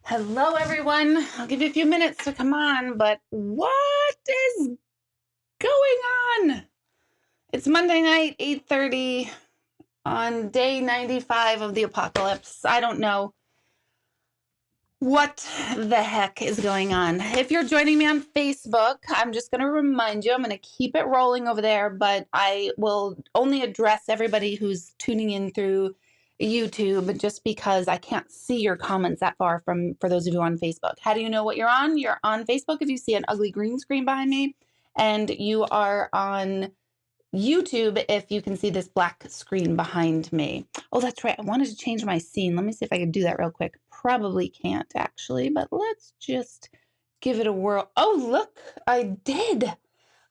Hello, everyone. I'll give you a few minutes to come on, but what is going on? It's Monday night, 8:30 on day 95 of the apocalypse. I don't know what the heck is going on. If you're joining me on Facebook, I'm just going to remind you, I'm going to keep it rolling over there, but I will only address everybody who's tuning in through YouTube just because I can't see your comments that far for those of you on Facebook. How do you know what you're on? You're on Facebook if you see an ugly green screen behind me, and you are on YouTube if you can see this black screen behind me. Oh, that's right. I wanted to change my scene. Let me see if I can do that real quick. Probably can't actually, but let's just give it a whirl. Oh, look, I did.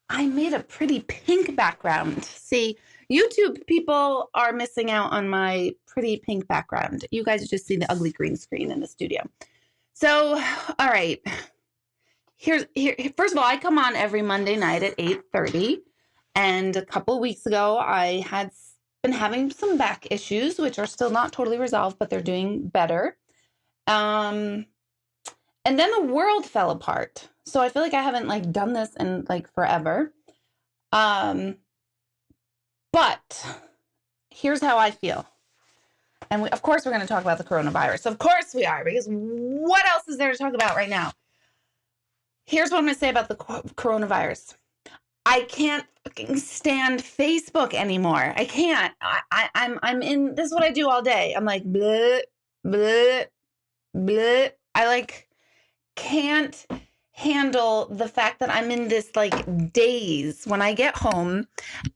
I made a pretty pink background. See, YouTube people are missing out on my pretty pink background. You guys just see the ugly green screen in the studio. So, all right. Here. First of all, I come on every Monday night at 8:30. And a couple of weeks ago, I had been having some back issues, which are still not totally resolved, but they're doing better. And then the world fell apart. So I feel like I haven't done this in forever. But here's how I feel. And of course, we're going to talk about the coronavirus. Of course we are, because what else is there to talk about right now? Here's what I'm going to say about the coronavirus. I can't stand Facebook anymore. I can't. I'm in. This is what I do all day. I'm like bleh, bleh, bleh. I can't handle the fact that I'm in this daze. When I get home,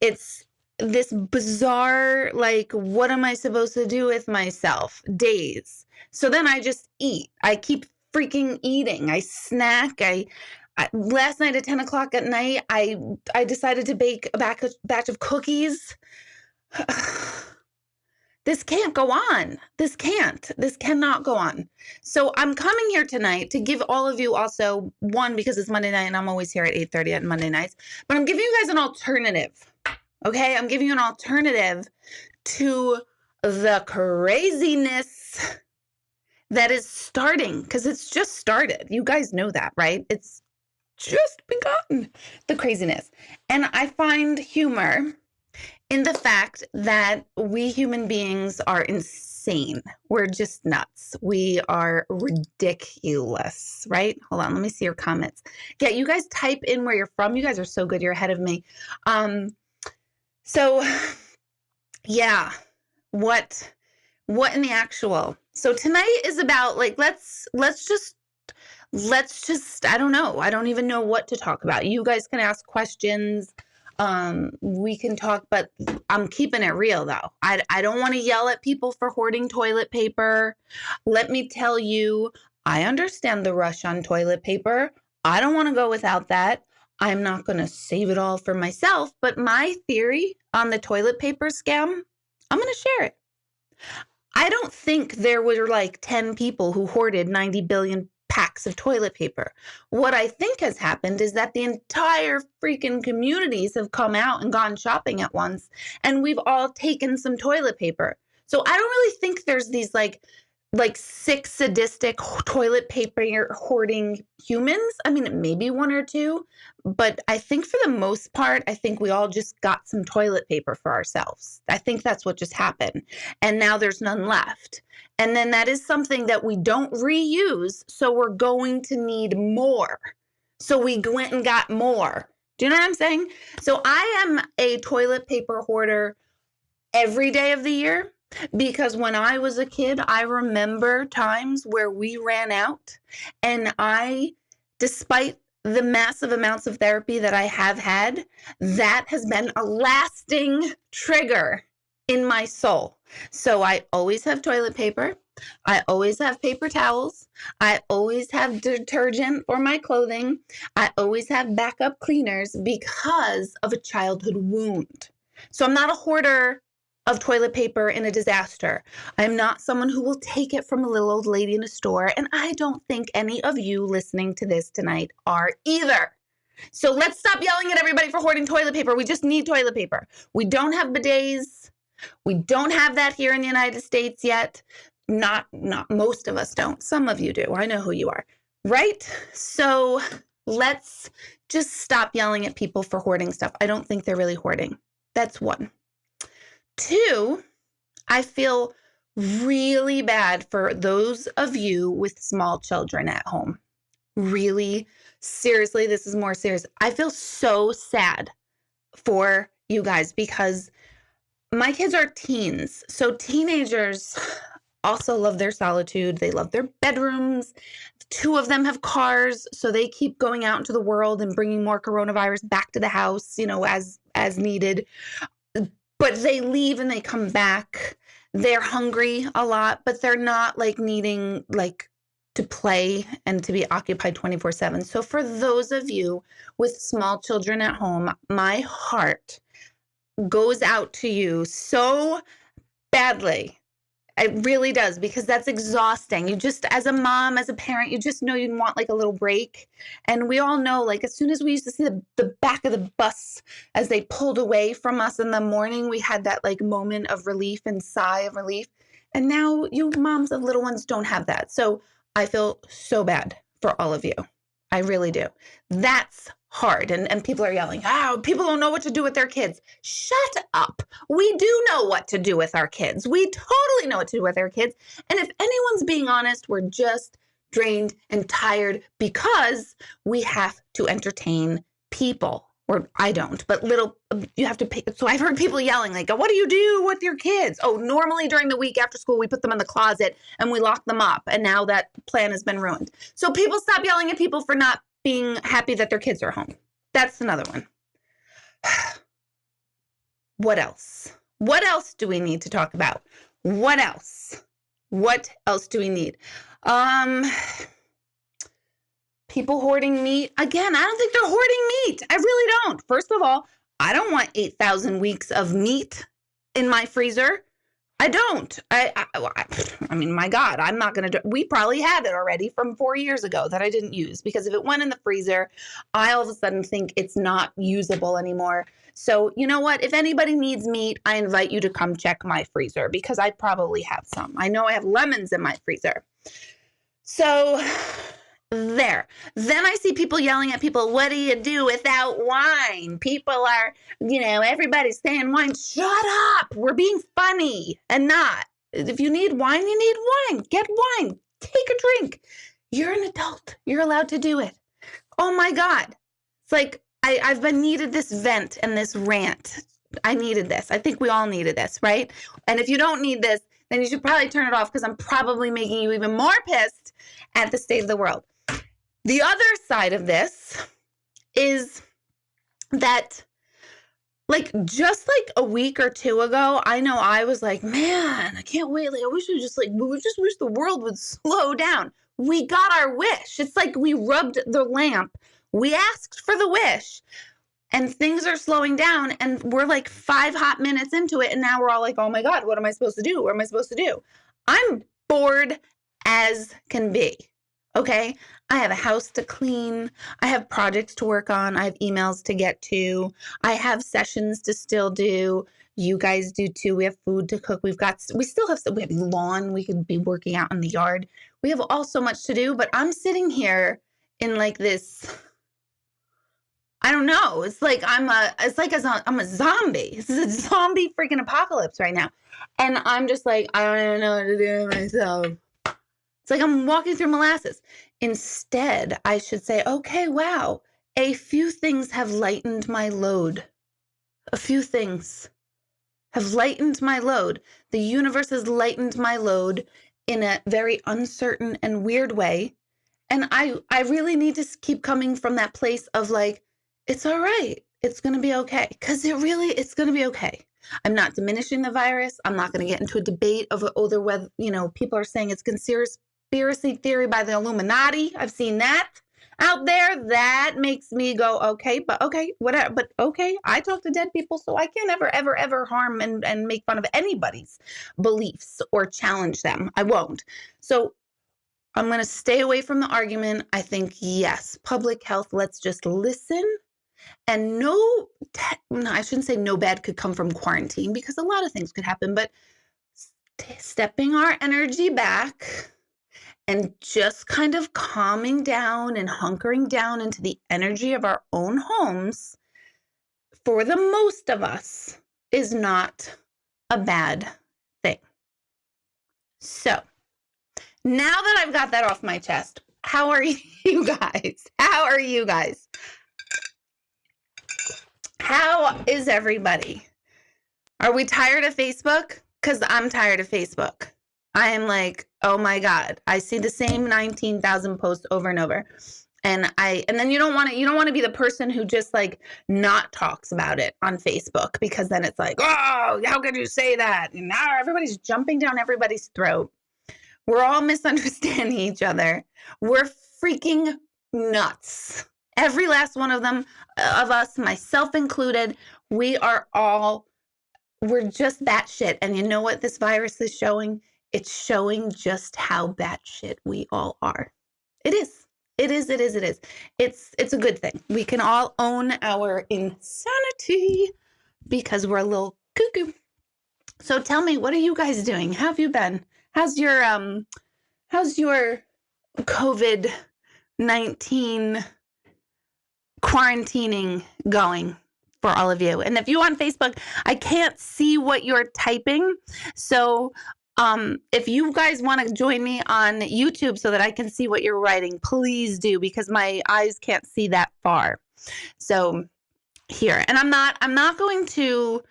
it's this bizarre what am I supposed to do with myself daze. So then I just eat. I keep freaking eating. I snack. Last night at 10 o'clock at night, I decided to bake a batch of cookies. This can't go on. This cannot go on. So I'm coming here tonight to give all of you also, one, because it's Monday night and I'm always here at 8:30 on Monday nights, but I'm giving you guys an alternative. Okay? I'm giving you an alternative to the craziness that is starting, because it's just started. You guys know that, right? It's just begun, the craziness. And I find humor in the fact that we human beings are insane. We're just nuts. We are ridiculous, right? Hold on, let me see your comments. Yeah, you guys type in where you're from. You guys are so good. You're ahead of me. So yeah, what in the actual? So tonight is about let's just, I don't know. I don't even know what to talk about. You guys can ask questions. We can talk, but I'm keeping it real though. I don't want to yell at people for hoarding toilet paper. Let me tell you, I understand the rush on toilet paper. I don't want to go without that. I'm not going to save it all for myself, but my theory on the toilet paper scam, I'm going to share it. I don't think there were 10 people who hoarded 90 billion packs of toilet paper. What I think has happened is that the entire freaking communities have come out and gone shopping at once, and we've all taken some toilet paper. So I don't really think there's these sick sadistic toilet paper hoarding humans. I mean, maybe one or two, but I think for the most part, I think we all just got some toilet paper for ourselves. I think that's what just happened. And now there's none left. And then that is something that we don't reuse. So we're going to need more. So we went and got more. Do you know what I'm saying? So I am a toilet paper hoarder every day of the year. Because when I was a kid, I remember times where we ran out, and despite the massive amounts of therapy that I have had, that has been a lasting trigger in my soul. So I always have toilet paper. I always have paper towels. I always have detergent for my clothing. I always have backup cleaners because of a childhood wound. So I'm not a hoarder of toilet paper in a disaster. I'm not someone who will take it from a little old lady in a store, and I don't think any of you listening to this tonight are either. So let's stop yelling at everybody for hoarding toilet paper. We just need toilet paper. We don't have bidets. We don't have that here in the United States yet. Not most of us don't. Some of you do. I know who you are. Right? So let's just stop yelling at people for hoarding stuff. I don't think they're really hoarding. That's one. Two, I feel really bad for those of you with small children at home. Really, seriously, this is more serious. I feel so sad for you guys because my kids are teens. So teenagers also love their solitude. They love their bedrooms. Two of them have cars, so they keep going out into the world and bringing more coronavirus back to the house, as needed. But they leave and they come back. They're hungry a lot, but they're not like needing to play and to be occupied 24/7. So for those of you with small children at home, my heart goes out to you so badly. It really does, because that's exhausting. You just, as a mom, as a parent, you just know you want like a little break. And we all know, like, as soon as we used to see the back of the bus as they pulled away from us in the morning, we had that like moment of relief and sigh of relief. And now you moms of little ones don't have that. So I feel so bad for all of you. I really do. That's hard. And people are yelling, people don't know what to do with their kids. Shut up. We do know what to do with our kids. We totally know what to do with our kids. And if anyone's being honest, we're just drained and tired because we have to entertain people. Or I don't, but you have to pay. So I've heard people yelling like, what do you do with your kids? Oh, normally during the week after school, we put them in the closet and we lock them up. And now that plan has been ruined. So people stop yelling at people for not being happy that their kids are home. That's another one. What else? What else do we need to talk about? What else? What else do we need? People hoarding meat. Again, I don't think they're hoarding meat. I really don't. First of all, I don't want 8,000 weeks of meat in my freezer. I don't. I mean, my God, I'm not going to do. We probably had it already from 4 years ago that I didn't use, because if it went in the freezer, I all of a sudden think it's not usable anymore. So you know what? If anybody needs meat, I invite you to come check my freezer, because I probably have some. I know I have lemons in my freezer. So there. Then I see people yelling at people, what do you do without wine? People are, everybody's saying wine. Shut up. We're being funny and not. If you need wine, you need wine. Get wine. Take a drink. You're an adult. You're allowed to do it. Oh my God. It's like I've been needed this vent and this rant. I needed this. I think we all needed this, right? And if you don't need this, then you should probably turn it off, because I'm probably making you even more pissed at the state of the world. The other side of this is that, just a week or two ago, I know I was like, man, I can't wait. I wish we just wish the world would slow down. We got our wish. It's like we rubbed the lamp. We asked for the wish, and things are slowing down, and we're like 5 hot minutes into it, and now we're all like, oh my God, what am I supposed to do? What am I supposed to do? I'm bored as can be. Okay, I have a house to clean. I have projects to work on. I have emails to get to. I have sessions to still do. You guys do too. We have food to cook. We have lawn. We could be working out in the yard. We have all so much to do, but I'm sitting here in this, I don't know. It's like I'm a zombie. This is a zombie freaking apocalypse right now. And I'm just like, I don't even know what to do with myself. It's like I'm walking through molasses. Instead, I should say, okay, wow, a few things have lightened my load. A few things have lightened my load. The universe has lightened my load in a very uncertain and weird way. And I really need to keep coming from that place of it's all right. It's going to be okay. Because it's going to be okay. I'm not diminishing the virus. I'm not going to get into a debate of whether, people are saying it's conspiracy theory by the Illuminati. I've seen that out there. That makes me go, okay, but okay, whatever. But okay, I talk to dead people, so I can't ever harm and make fun of anybody's beliefs or challenge them. I won't. So I'm going to stay away from the argument. I think, yes, public health, let's just listen. And no, I shouldn't say no bad could come from quarantine, because a lot of things could happen, but stepping our energy back and just kind of calming down and hunkering down into the energy of our own homes, for the most of us, is not a bad thing. So now that I've got that off my chest, how are you guys? How are you guys? How is everybody? Are we tired of Facebook? Because I'm tired of Facebook. I am like, oh my God, I see the same 19,000 posts over and over. And then you don't want to be the person who just like not talks about it on Facebook, because then it's like, oh, how could you say that? And now everybody's jumping down everybody's throat. We're all misunderstanding each other. We're freaking nuts. Every last one of them, of us, myself included, we're just batshit. And you know what this virus is showing? It's showing just how batshit we all are. It is. It is. It's a good thing. We can all own our insanity because we're a little cuckoo. So tell me, what are you guys doing? How have you been? How's your COVID-19 quarantining going for all of you? And if you're on Facebook, I can't see what you're typing. So if you guys want to join me on YouTube so that I can see what you're writing, please do, because my eyes can't see that far. So here, and I'm not going to,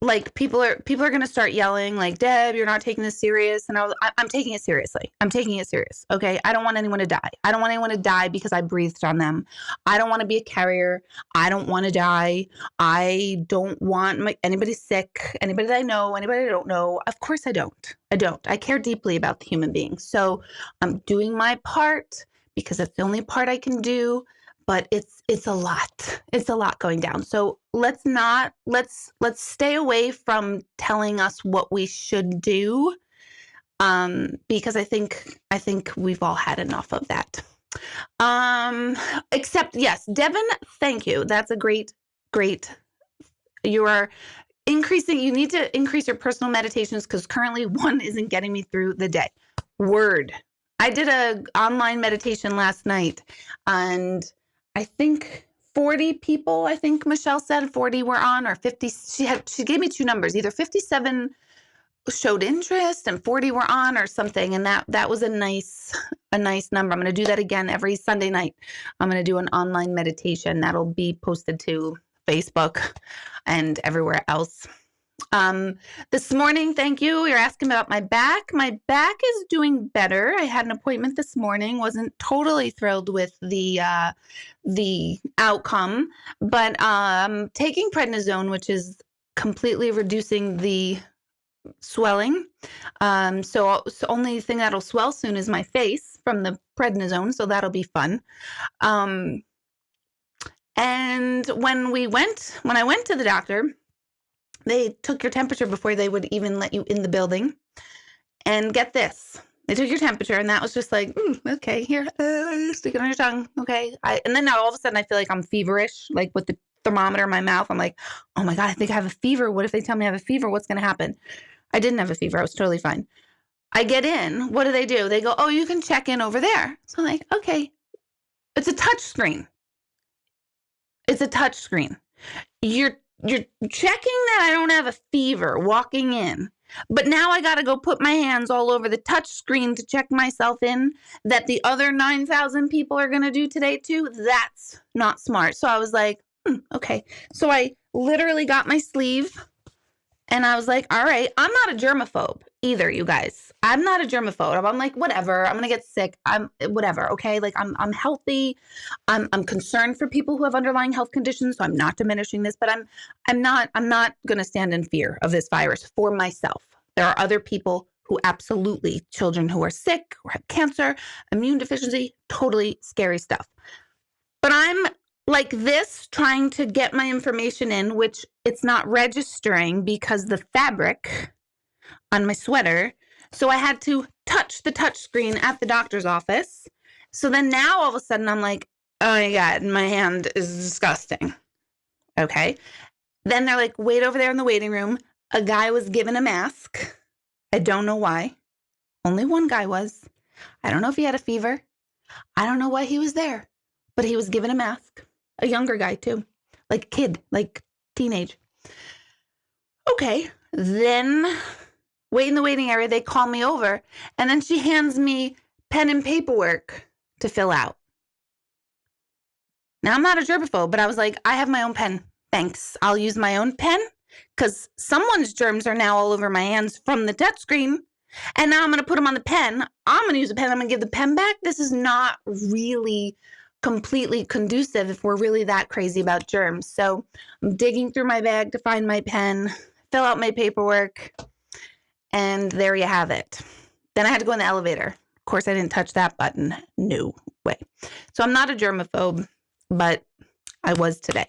like, people are going to start yelling like, Deb, you're not taking this serious. And I'm taking it seriously. I'm taking it serious. Okay. I don't want anyone to die. I don't want anyone to die because I breathed on them. I don't want to be a carrier. I don't want to die. I don't want anybody sick, anybody that I know, anybody I don't know. Of course I don't. I care deeply about the human being. So I'm doing my part because that's the only part I can do. But it's a lot. It's a lot going down. So let's stay away from telling us what we should do, because I think we've all had enough of that. Except, yes, Devin, thank you. That's a great. You are increasing. You need to increase your personal meditations, because currently one isn't getting me through the day. Word. I did a online meditation last night, and I think 40 people, I think Michelle said 40 were on, or 50. She gave me two numbers. Either 57 showed interest and 40 were on, or something. And that was a nice number. I'm going to do that again every Sunday night. I'm going to do an online meditation that'll be posted to Facebook and everywhere else. This morning, thank you. You're asking about my back. My back is doing better. I had an appointment this morning. Wasn't totally thrilled with the outcome, but taking prednisone, which is completely reducing the swelling. So only thing that'll swell soon is my face from the prednisone. So that'll be fun. And when I went to the doctor, they took your temperature before they would even let you in the building. And get this, they took your temperature, and that was just like, okay, here, stick it on your tongue. Okay. And then now all of a sudden I feel like I'm feverish, like with the thermometer in my mouth. I'm like, oh my God, I think I have a fever. What if they tell me I have a fever? What's going to happen? I didn't have a fever. I was totally fine. I get in. What do? They go, oh, you can check in over there. So I'm like, okay. It's a touch screen. You're checking that I don't have a fever walking in, but now I got to go put my hands all over the touch screen to check myself in, that the other 9,000 people are going to do today too. That's not smart. So I was like, okay. So I literally got my sleeve, and I was like, all right, I'm not a germaphobe either, you guys. I'm not a germaphobe. I'm like, whatever, I'm going to get sick. I'm whatever. Okay. Like I'm healthy. I'm concerned for people who have underlying health conditions. So I'm not diminishing this, but I'm not going to stand in fear of this virus for myself. There are other people who absolutely, children who are sick or have cancer, immune deficiency, totally scary stuff. But I'm like this, trying to get my information in, which it's not registering because the fabric on my sweater. So I had to touch the touch screen at the doctor's office. So then now all of a sudden I'm like, oh my God, my hand is disgusting. Okay. Then they're like, wait over there in the waiting room. A guy was given a mask. I don't know why. Only one guy was. I don't know if he had a fever. I don't know why he was there, but he was given a mask. A younger guy too, like kid, like teenage. Okay, then wait in the waiting area. They call me over, and then she hands me pen and paperwork to fill out. Now, I'm not a germaphobe, but I was like, I have my own pen. Thanks. I'll use my own pen because someone's germs are now all over my hands from the touchscreen. And now I'm going to put them on the pen. I'm going to use a pen. I'm going to give the pen back. This is not really completely conducive if we're really that crazy about germs. So I'm digging through my bag to find my pen, fill out my paperwork, and there you have it. Then I had to go in the elevator. Of course, I didn't touch that button. No way. So I'm not a germaphobe, but I was today.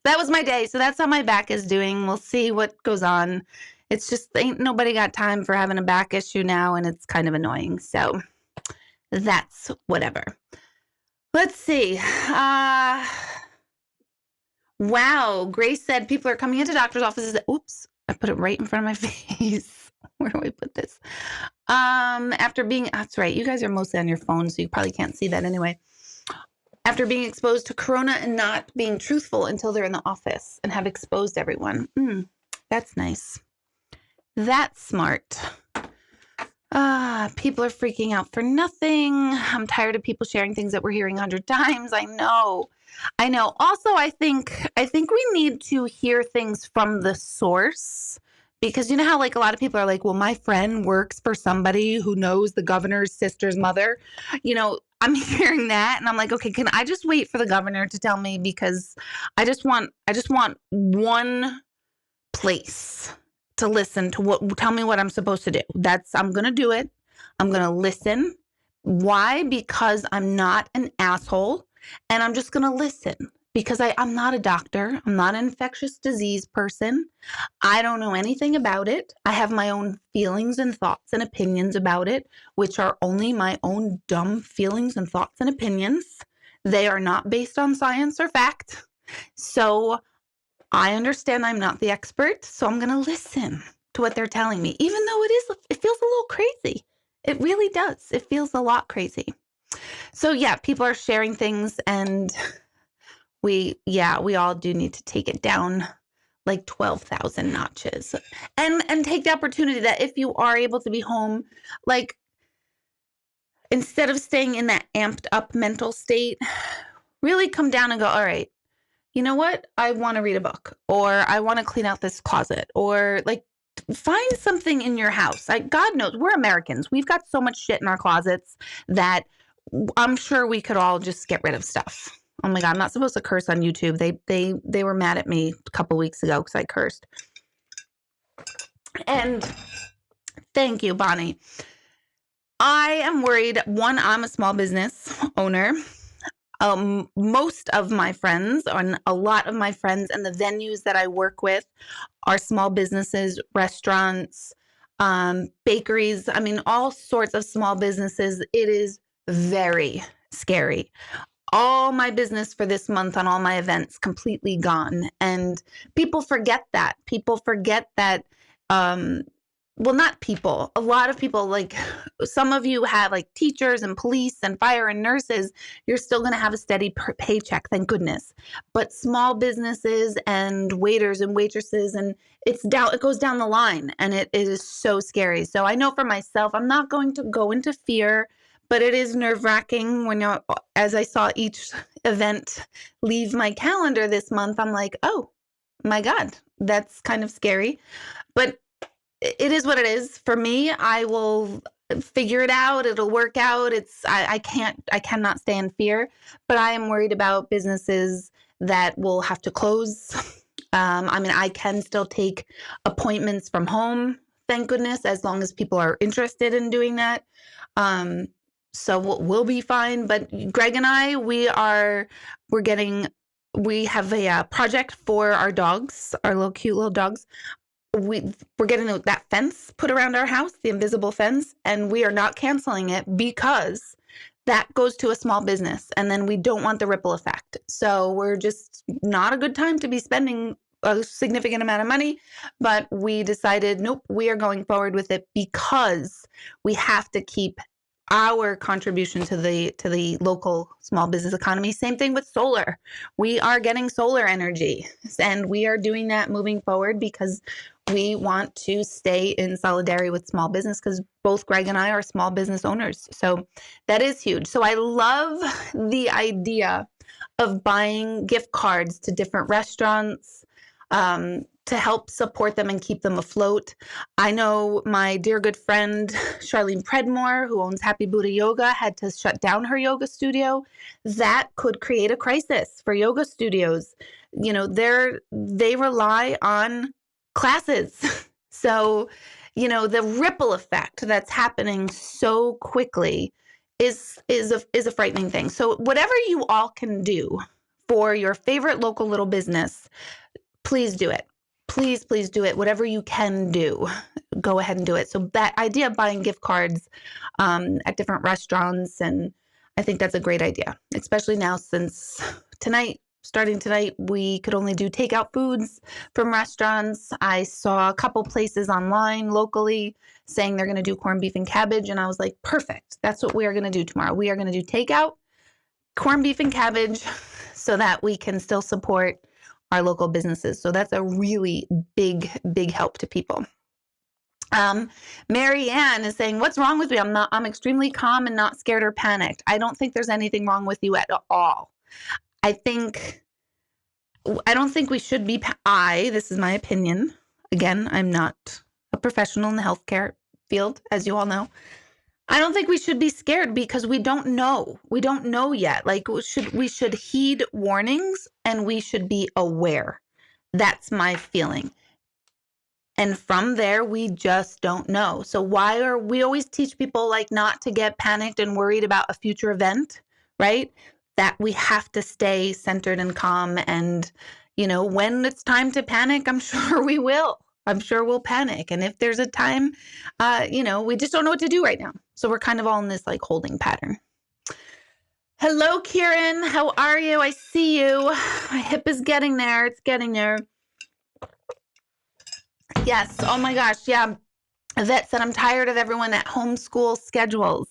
That was my day. So that's how my back is doing. We'll see what goes on. It's just ain't nobody got time for having a back issue now, and it's kind of annoying. So that's whatever. Let's see. Wow. Grace said people are coming into doctor's offices. Oops. I put it right in front of my face. Where do I put this? After being, that's right. You guys are mostly on your phone, so you probably can't see that anyway. After being exposed to corona and not being truthful until they're in the office and have exposed everyone. That's nice. That's smart. People are freaking out for nothing. I'm tired of people sharing things that we're hearing 100 times. I know. Also, I think we need to hear things from the source, because you know how like a lot of people are like, well, my friend works for somebody who knows the governor's sister's mother. You know, I'm hearing that and I'm like, okay, can I just wait for the governor to tell me? Because I just want one place to listen to tell me what I'm supposed to do. I'm going to do it. I'm going to listen. Why? Because I'm not an asshole and I'm just going to listen, because I'm not a doctor. I'm not an infectious disease person. I don't know anything about it. I have my own feelings and thoughts and opinions about it, which are only my own dumb feelings and thoughts and opinions. They are not based on science or fact. So I understand I'm not the expert, so I'm going to listen to what they're telling me, even though it feels a little crazy. It really does. It feels a lot crazy. So yeah, people are sharing things, and we all do need to take it down like 12,000 notches and take the opportunity that if you are able to be home, like instead of staying in that amped up mental state, really come down and go, all right, you know what? I want to read a book, or I want to clean out this closet, or like find something in your house. Like God knows we're Americans. We've got so much shit in our closets that I'm sure we could all just get rid of stuff. Oh my God, I'm not supposed to curse on YouTube. They were mad at me a couple weeks ago because I cursed. And thank you, Bonnie. I am worried. One, I'm a small business owner. Most of my friends, and a lot of my friends and the venues that I work with are small businesses, restaurants, bakeries. I mean, all sorts of small businesses. It is very scary. All my business for this month on all my events completely gone. And people forget that. People forget that, well, not people. A lot of people, like some of you have like teachers and police and fire and nurses. You're still going to have a steady paycheck, thank goodness. But small businesses and waiters and waitresses, and it goes down the line, and it is so scary. So I know for myself, I'm not going to go into fear, but it is nerve-wracking when as I saw each event leave my calendar this month, I'm like, oh my God, that's kind of scary. But it is what it is. For me, I will figure it out. It'll work out. I cannot stay in fear, but I am worried about businesses that will have to close. I mean, I can still take appointments from home, thank goodness, as long as people are interested in doing that. So we'll be fine. But Greg and I, we have a project for our dogs, our cute little dogs. We're getting that fence put around our house, the invisible fence, and we are not canceling it because that goes to a small business, and then we don't want the ripple effect. So we're just not a good time to be spending a significant amount of money, but we decided, nope, we are going forward with it because we have to keep our contribution to the local small business economy. Same thing with solar. We are getting solar energy, and we are doing that moving forward because we want to stay in solidarity with small business, because both Greg and I are small business owners. So that is huge. So I love the idea of buying gift cards to different restaurants, to help support them and keep them afloat. I know my dear good friend, Charlene Predmore, who owns Happy Buddha Yoga, had to shut down her yoga studio. That could create a crisis for yoga studios. You know, they rely on classes. So, you know, the ripple effect that's happening so quickly is a frightening thing. So whatever you all can do for your favorite local little business, please do it. Please do it. Whatever you can do, go ahead and do it. So that idea of buying gift cards at different restaurants, and I think that's a great idea, especially now since starting tonight, we could only do takeout foods from restaurants. I saw a couple places online locally saying they're going to do corned beef and cabbage, and I was like, perfect. That's what we are going to do tomorrow. We are going to do takeout, corned beef and cabbage, so that we can still support our local businesses. So that's a really big help to people. Mary Ann is saying, what's wrong with me? I'm extremely calm and not scared or panicked. I don't think there's anything wrong with you at all. I don't think we should be, this is my opinion. Again, I'm not a professional in the healthcare field, as you all know. I don't think we should be scared because we don't know. We don't know yet. Like, we should heed warnings, and we should be aware. That's my feeling. And from there, we just don't know. So why are we always teach people like not to get panicked and worried about a future event, right? That we have to stay centered and calm. And, you know, when it's time to panic, I'm sure we will. I'm sure we'll panic. And if there's a time, you know, we just don't know what to do right now. So we're kind of all in this like holding pattern. Hello, Kieran. How are you? I see you. My hip is getting there. It's getting there. Yes. Oh my gosh. Yeah. Yvette said, I'm tired of everyone at homeschool schedules.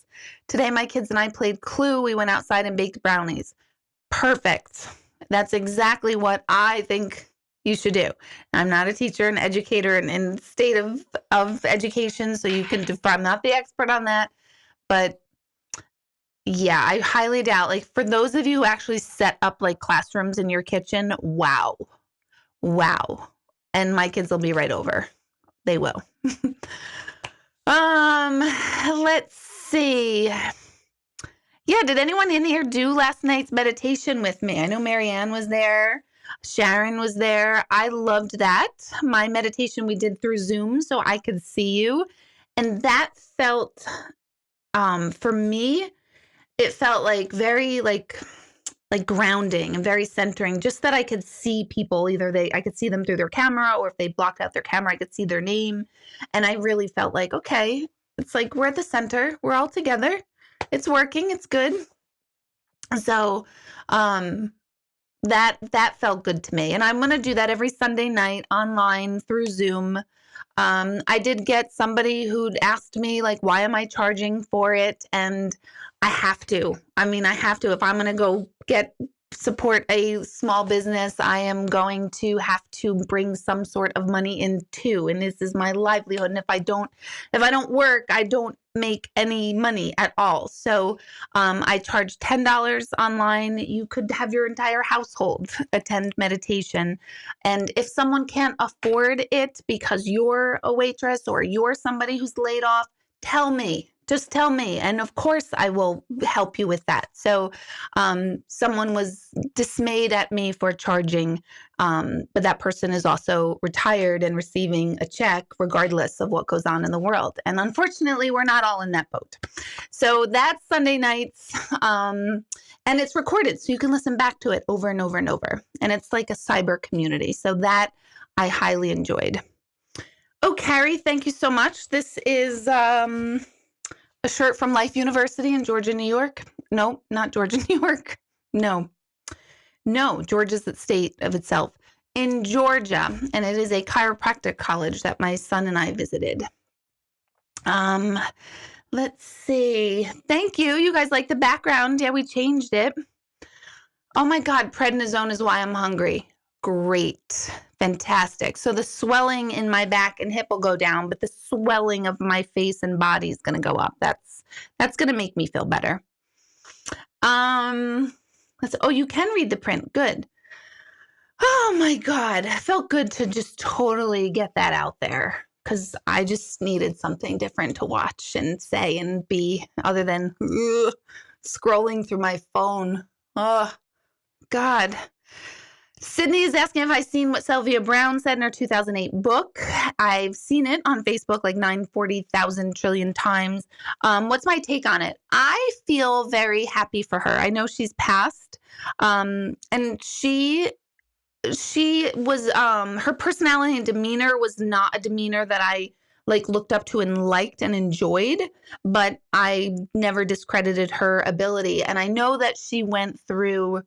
Today, my kids and I played Clue. We went outside and baked brownies. Perfect. That's exactly what I think you should do. I'm not a teacher, an educator in state of education, so you can, I'm not the expert on that, but yeah, I highly doubt, like for those of you who actually set up like classrooms in your kitchen, wow. And my kids will be right over. They will. Let's see. Yeah, did anyone in here do last night's meditation with me? I know Marianne was there. Sharon was there. I loved that. My meditation we did through Zoom so I could see you. And that felt, for me, it felt like very like grounding and very centering, just that I could see people, I could see them through their camera, or if they blocked out their camera, I could see their name. And I really felt like, okay, it's like we're at the center. We're all together. It's working. It's good. So, that felt good to me. And I'm going to do that every Sunday night online through Zoom. I did get somebody who'd asked me, like, why am I charging for it? And I have to. I mean, I have to. If I'm going to go support a small business, I am going to have to bring some sort of money in too. And this is my livelihood. And if I don't work, I don't make any money at all. So I charge $10 online. You could have your entire household attend meditation. And if someone can't afford it because you're a waitress or you're somebody who's laid off, tell me. Just tell me. And of course, I will help you with that. So someone was dismayed at me for charging, but that person is also retired and receiving a check regardless of what goes on in the world. And unfortunately, we're not all in that boat. So that's Sunday nights. And it's recorded, so you can listen back to it over and over and over. And it's like a cyber community. So that I highly enjoyed. Oh, Carrie, thank you so much. This is a shirt from Life University in Georgia, New York. No, not Georgia, New York. No, Georgia's the state of itself. in Georgia, and it is a chiropractic college that my son and I visited. Let's see. Thank you. You guys like the background. Yeah, we changed it. Oh my God, prednisone is why I'm hungry. Great. Fantastic. So the swelling in my back and hip will go down, but the swelling of my face and body is going to go up. That's going to make me feel better. You can read the print. Good. Oh my God. It felt good to just totally get that out there, because I just needed something different to watch and say and be, other than scrolling through my phone. Oh God. Sydney is asking if I've seen what Sylvia Browne said in her 2008 book. I've seen it on Facebook like 940,000 trillion times. What's my take on it? I feel very happy for her. I know she's passed, and she was, her personality and demeanor was not a demeanor that I like looked up to and liked and enjoyed, but I never discredited her ability. And I know that she went through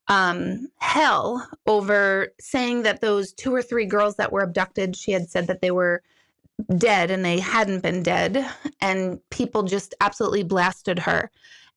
hell over saying that those 2 or 3 girls that were abducted, she had said that they were dead and they hadn't been dead, and people just absolutely blasted her.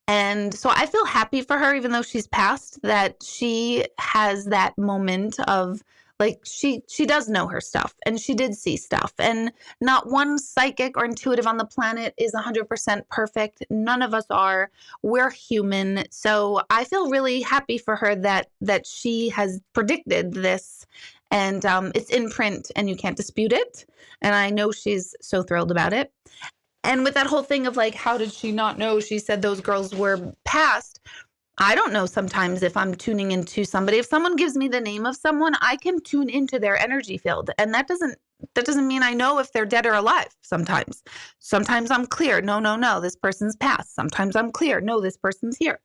And so I feel happy for her, even though she's passed, that she has that moment of like, she does know her stuff and she did see stuff, and not one psychic or intuitive on the planet is 100% perfect. None of us are. We're human. So I feel really happy for her that she has predicted this, and it's in print and you can't dispute it. And I know she's so thrilled about it. And with that whole thing of like, how did she not know? She said those girls were passed. I don't know sometimes if I'm tuning into somebody. If someone gives me the name of someone, I can tune into their energy field. And that doesn't mean I know if they're dead or alive sometimes. Sometimes I'm clear. No, this person's passed. Sometimes I'm clear. No, this person's here.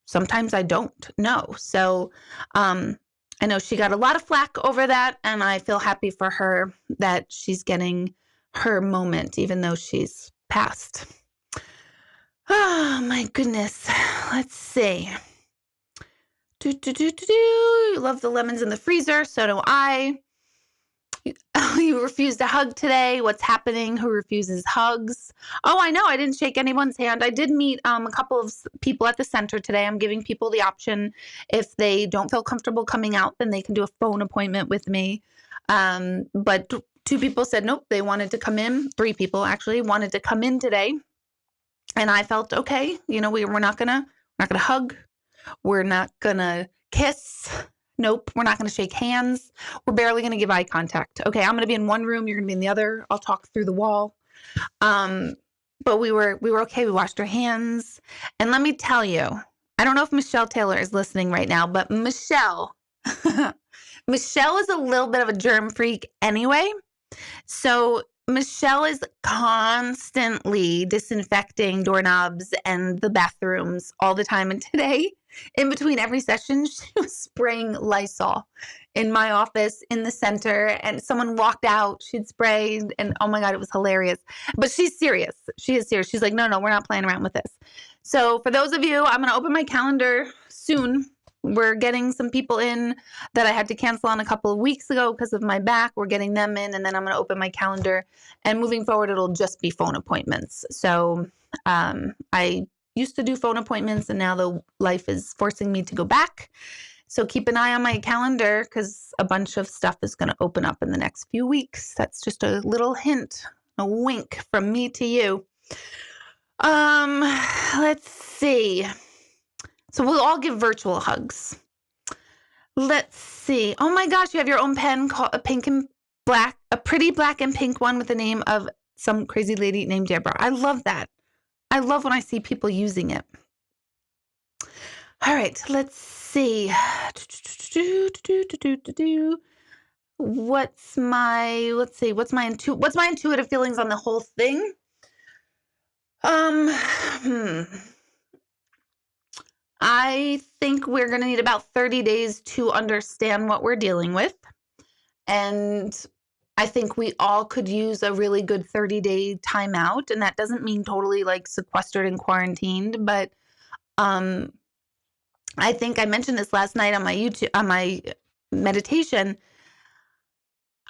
Sometimes I don't know. So I know she got a lot of flack over that. And I feel happy for her that she's getting her moment, even though she's passed. Oh my goodness. Let's see. You love the lemons in the freezer. So do I. You refused a hug today. What's happening? Who refuses hugs? Oh, I know. I didn't shake anyone's hand. I did meet a couple of people at the center today. I'm giving people the option, if they don't feel comfortable coming out, then they can do a phone appointment with me. But 2 people said nope, they wanted to come in. 3 people actually wanted to come in today. And I felt okay. You know, we're not gonna hug. We're not gonna kiss. Nope, we're not gonna shake hands. We're barely gonna give eye contact. Okay, I'm gonna be in one room, you're gonna be in the other. I'll talk through the wall. But we were okay. We washed our hands. And let me tell you, I don't know if Michelle Taylor is listening right now, but Michelle is a little bit of a germ freak anyway. So Michelle is constantly disinfecting doorknobs and the bathrooms all the time. And today, in between every session, she was spraying Lysol in my office in the center, and someone walked out, she'd sprayed, and oh my God, it was hilarious. But she's serious. She is serious. She's like, no, we're not playing around with this. So for those of you, I'm going to open my calendar soon. We're getting some people in that I had to cancel on a couple of weeks ago because of my back. We're getting them in, and then I'm going to open my calendar. And moving forward, it'll just be phone appointments. So I used to do phone appointments, and now the life is forcing me to go back. So keep an eye on my calendar, because a bunch of stuff is going to open up in the next few weeks. That's just a little hint, a wink from me to you. Let's see. So we'll all give virtual hugs. Let's see. Oh my gosh, you have your own pen called a pink and black, a pretty black and pink one with the name of some crazy lady named Deborah. I love that. I love when I see people using it. All right, let's see. What's my intuitive feelings on the whole thing? I think we're going to need about 30 days to understand what we're dealing with. And I think we all could use a really good 30-day timeout. And that doesn't mean totally like sequestered and quarantined, but I think I mentioned this last night on my meditation.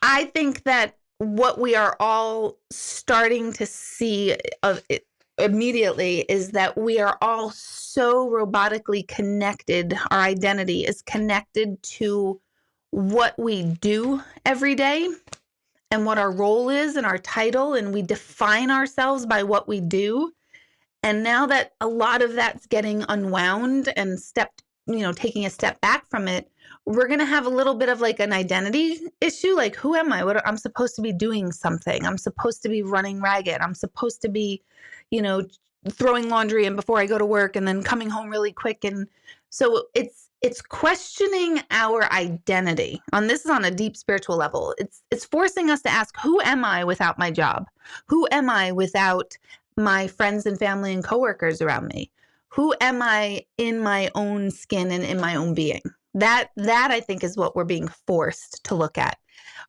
I think that what we are all starting to see of it immediately is that we are all so robotically connected. Our identity is connected to what we do every day and what our role is and our title, and we define ourselves by what we do. And now that a lot of that's getting unwound and taking a step back from it, we're going to have a little bit of like an identity issue. Like, who am I? I'm supposed to be doing something. I'm supposed to be running ragged. I'm supposed to be, you know, throwing laundry in before I go to work and then coming home really quick. And so it's questioning our identity. This is on a deep spiritual level. It's forcing us to ask, who am I without my job? Who am I without my friends and family and coworkers around me? Who am I in my own skin and in my own being? That I think is what we're being forced to look at.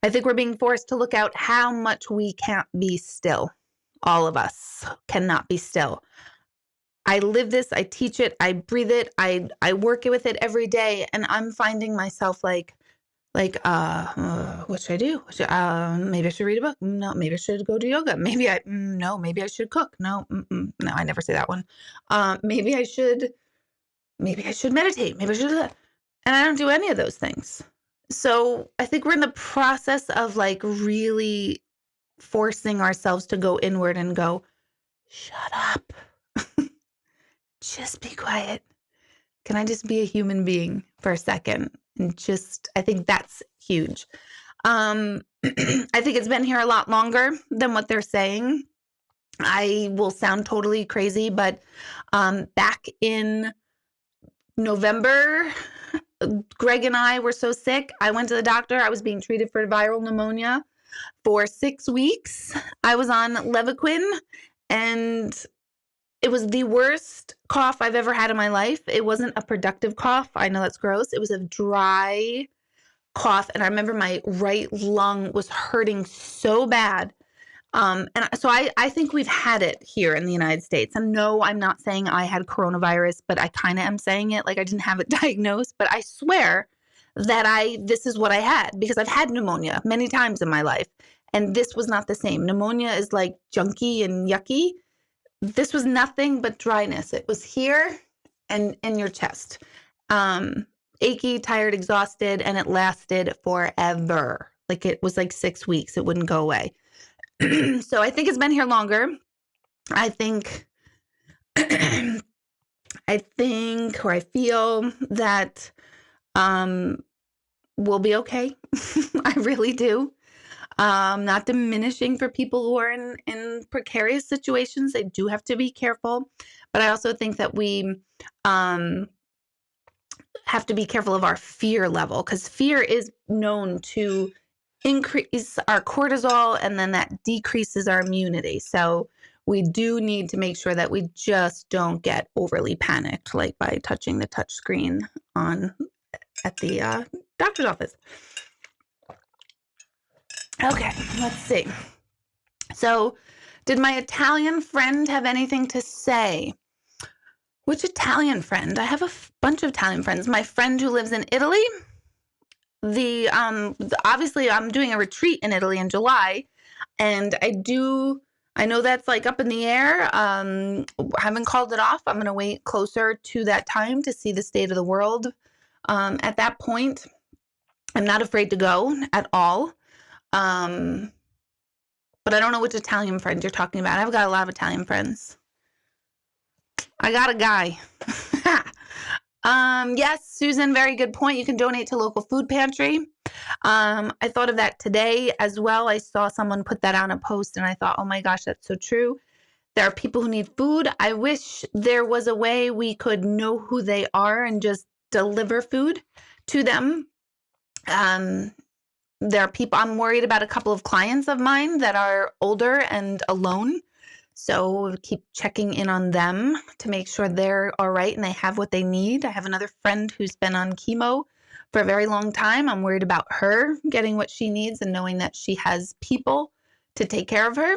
I think we're being forced to look at how much we can't be still. All of us cannot be still. I live this, I teach it, I breathe it, I work with it every day, and I'm finding myself like, what should I do? Maybe I should read a book. No, maybe I should go do yoga. Maybe I should cook. No, no, I never say that one. Maybe I should meditate. Maybe I should do that. And I don't do any of those things. So I think we're in the process of like really forcing ourselves to go inward and go, shut up. Just be quiet. Can I just be a human being for a second? And I think that's huge. I think it's been here a lot longer than what they're saying. I will sound totally crazy, but back in November, Greg and I were so sick. I went to the doctor. I was being treated for viral pneumonia for 6 weeks. I was on Levaquin, and it was the worst cough I've ever had in my life. It wasn't a productive cough. I know that's gross. It was a dry cough. And I remember my right lung was hurting so bad. And so I think we've had it here in the United States. And no, I'm not saying I had coronavirus, but I kind of am saying it. Like, I didn't have it diagnosed, but I swear that this is what I had, because I've had pneumonia many times in my life. And this was not the same. Pneumonia is like junky and yucky. This was nothing but dryness. It was here and in your chest. Achy, tired, exhausted, and it lasted forever. Like, it was like 6 weeks. It wouldn't go away. So I think it's been here longer. I think I feel that we'll be okay. I really do. Not diminishing for people who are in precarious situations. They do have to be careful. But I also think that we have to be careful of our fear level, because fear is known to increase our cortisol, and then that decreases our immunity. So we do need to make sure that we just don't get overly panicked, like by touching the touch screen at the doctor's office. Okay, let's see. So, did my Italian friend have anything to say? Which Italian friend? I have a bunch of Italian friends. My friend who lives in Italy. Obviously I'm doing a retreat in Italy in July, and I know that's like up in the air. I haven't called it off. I'm going to wait closer to that time to see the state of the world. At that point, I'm not afraid to go at all. But I don't know which Italian friend you're talking about. I've got a lot of Italian friends. I got a guy. Yes, Susan, very good point. You can donate to local food pantry. I thought of that today as well. I saw someone put that on a post, and I thought, oh my gosh, that's so true. There are people who need food. I wish there was a way we could know who they are and just deliver food to them. There are people, I'm worried about a couple of clients of mine that are older and alone. So keep checking in on them to make sure they're all right and they have what they need. I have another friend who's been on chemo for a very long time. I'm worried about her getting what she needs and knowing that she has people to take care of her.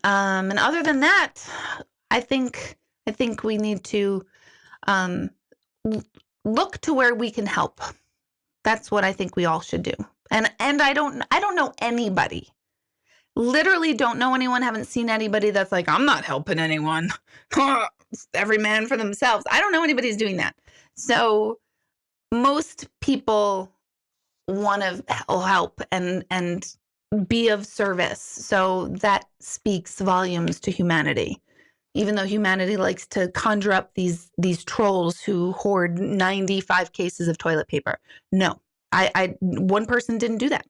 And other than that, I think we need to look to where we can help. That's what I think we all should do. And I don't know anybody. Literally don't know anyone, haven't seen anybody that's like, I'm not helping anyone. Every man for themselves. I don't know anybody's doing that. So most people want to help and be of service. So that speaks volumes to humanity. Even though humanity likes to conjure up these trolls who hoard 95 cases of toilet paper. No, one person didn't do that.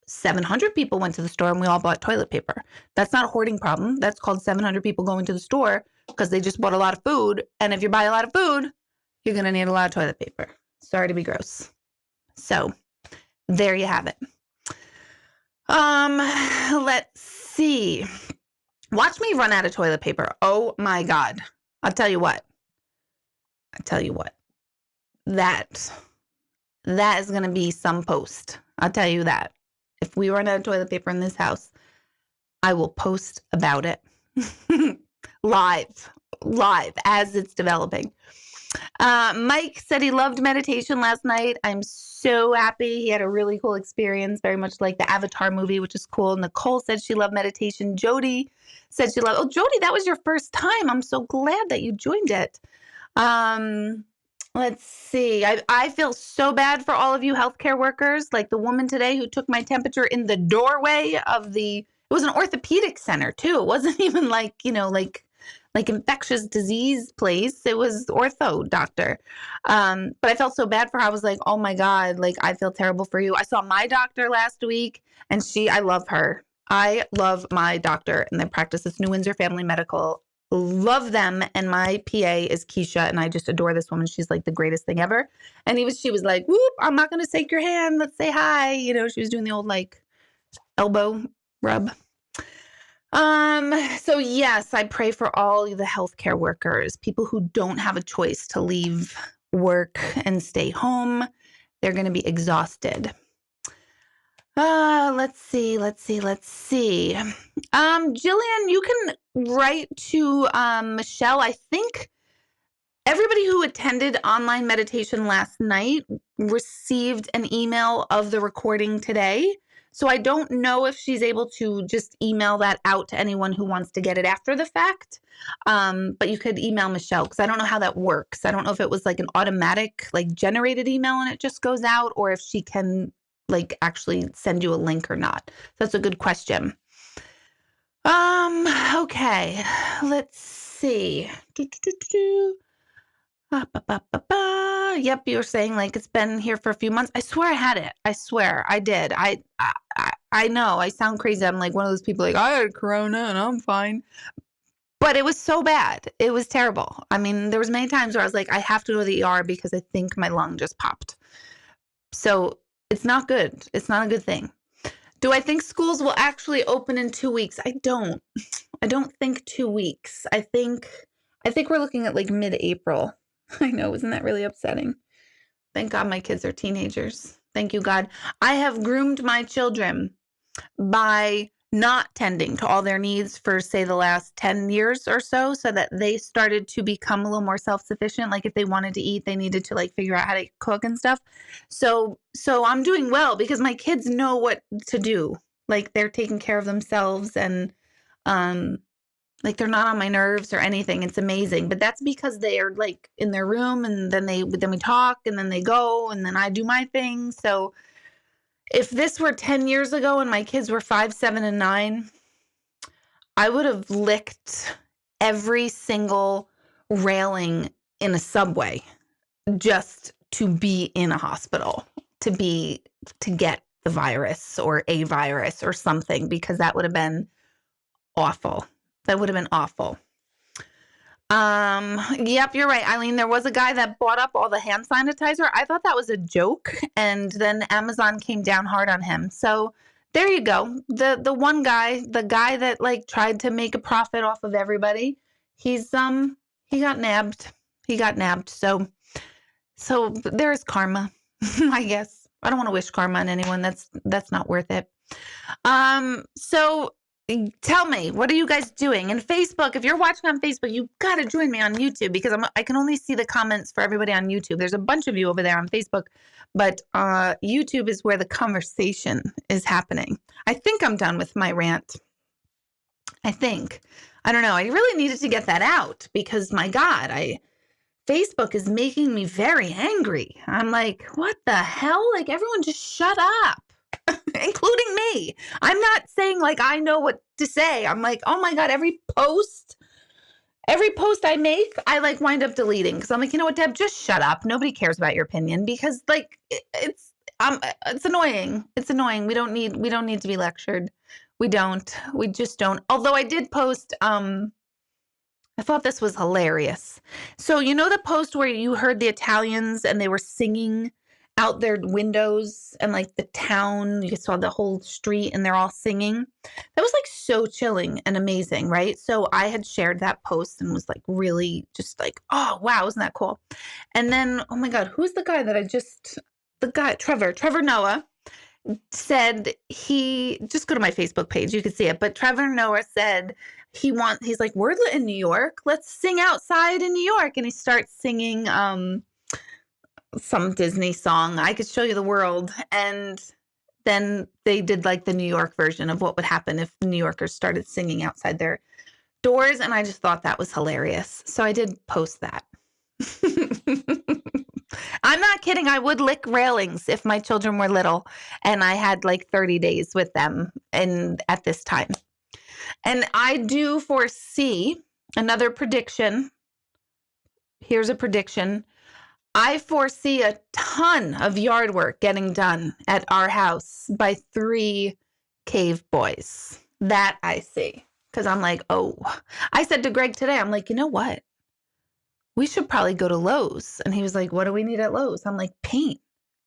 700 people went to the store and we all bought toilet paper. That's not a hoarding problem. That's called 700 people going to the store because they just bought a lot of food. And if you buy a lot of food, you're going to need a lot of toilet paper. Sorry to be gross. So there you have it. Let's see. Watch me run out of toilet paper. Oh my God. I'll tell you what. That is going to be some post. I'll tell you that. If we run out of toilet paper in this house, I will post about it live as it's developing. Mike said he loved meditation last night. I'm so happy. He had a really cool experience, very much like the Avatar movie, which is cool. Nicole said she loved meditation. Jody said she loved. Oh, Jody, that was your first time. I'm so glad that you joined it. Let's see. I feel so bad for all of you healthcare workers, like the woman today who took my temperature in the doorway of it was an orthopedic center too. It wasn't even like, like infectious disease place. It was ortho doctor. But I felt so bad for her. I was like, oh my God, like I feel terrible for you. I saw my doctor last week and I love her. I love my doctor and they practice this New Windsor Family Medical. Love them. And my PA is Keisha and I just adore this woman. She's like the greatest thing ever. And she was like, whoop, I'm not going to take your hand. Let's say hi. She was doing the old like elbow rub. So yes, I pray for all the healthcare workers, people who don't have a choice to leave work and stay home. They're going to be exhausted. Let's see. Jillian, you can write to Michelle. I think everybody who attended online meditation last night received an email of the recording today. So I don't know if she's able to just email that out to anyone who wants to get it after the fact. But you could email Michelle because I don't know how that works. I don't know if it was like an automatic like generated email and it just goes out or if she can like actually send you a link or not. That's a good question. Okay, let's see. Yep, you're saying like it's been here for a few months. I swear I had it. I swear I did. I know I sound crazy. I'm like one of those people like I had corona and I'm fine. But it was so bad. It was terrible. I mean, there was many times where I was like, I have to go to the ER because I think my lung just popped. So it's not good. It's not a good thing. Do I think schools will actually open in 2 weeks? I don't think 2 weeks. I think we're looking at like mid-April. I know, isn't that really upsetting? Thank God my kids are teenagers. Thank you, God. I have groomed my children by not tending to all their needs for, say, the last 10 years or so that they started to become a little more self-sufficient. Like if they wanted to eat, they needed to like figure out how to cook and stuff. So I'm doing well because my kids know what to do. Like they're taking care of themselves and like they're not on my nerves or anything. It's amazing. But that's because they are like in their room and then we talk and then they go and then I do my thing. So if this were 10 years ago and my kids were 5, 7, and 9, I would have licked every single railing in a subway just to be in a hospital, to get the virus or a virus or something, because that would have been awful. That would have been awful. Yep, you're right, Eileen. There was a guy that bought up all the hand sanitizer. I thought that was a joke, and then Amazon came down hard on him. So there you go. The one guy, the guy that like tried to make a profit off of everybody, he got nabbed. He got nabbed. So there is karma, I guess. I don't want to wish karma on anyone. That's not worth it. So tell me, what are you guys doing? And Facebook, if you're watching on Facebook, you got to join me on YouTube because I can only see the comments for everybody on YouTube. There's a bunch of you over there on Facebook, but YouTube is where the conversation is happening. I think I'm done with my rant. I think. I don't know. I really needed to get that out because, my God, Facebook is making me very angry. I'm like, what the hell? Like, everyone just shut up. Including me. I'm not saying like I know what to say. I'm like, oh my God, every post I make, I like wind up deleting because I'm like, you know what, Deb, just shut up. Nobody cares about your opinion because like it's annoying. It's annoying. We don't need to be lectured. We just don't. Although I did post, I thought this was hilarious. So you know the post where you heard the Italians and they were singing out their windows and like the town, you saw the whole street and they're all singing. That was like so chilling and amazing, right? So I had shared that post and was like really just like, oh wow, isn't that cool? And then, oh my God, who's the guy that Trevor Noah said just go to my Facebook page, you can see it. But Trevor Noah said he's like, we're in New York, let's sing outside in New York. And he starts singing some Disney song. I could show you the world. And then they did like the New York version of what would happen if New Yorkers started singing outside their doors. And I just thought that was hilarious. So I did post that. I'm not kidding. I would lick railings if my children were little and I had like 30 days with them at this time. And I do foresee another prediction. Here's a prediction. I foresee a ton of yard work getting done at our house by 3 cave boys. That I see. Because I'm like, oh, I said to Greg today, I'm like, you know what? We should probably go to Lowe's. And he was like, what do we need at Lowe's? I'm like, paint.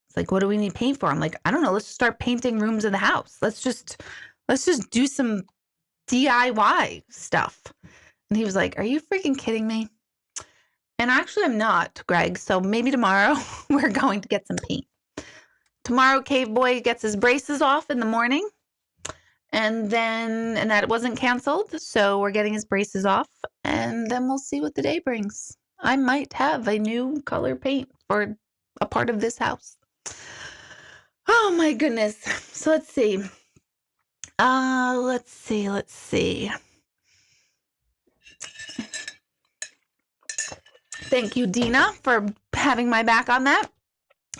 It's like, what do we need paint for? I'm like, I don't know. Let's start painting rooms in the house. Let's just do some DIY stuff. And he was like, are you freaking kidding me? And actually, I'm not, Greg. So maybe tomorrow we're going to get some paint. Tomorrow, Cave Boy gets his braces off in the morning. And that wasn't canceled. So we're getting his braces off. And then we'll see what the day brings. I might have a new color paint for a part of this house. Oh my goodness. So let's see. Let's see. Thank you, Dina, for having my back on that.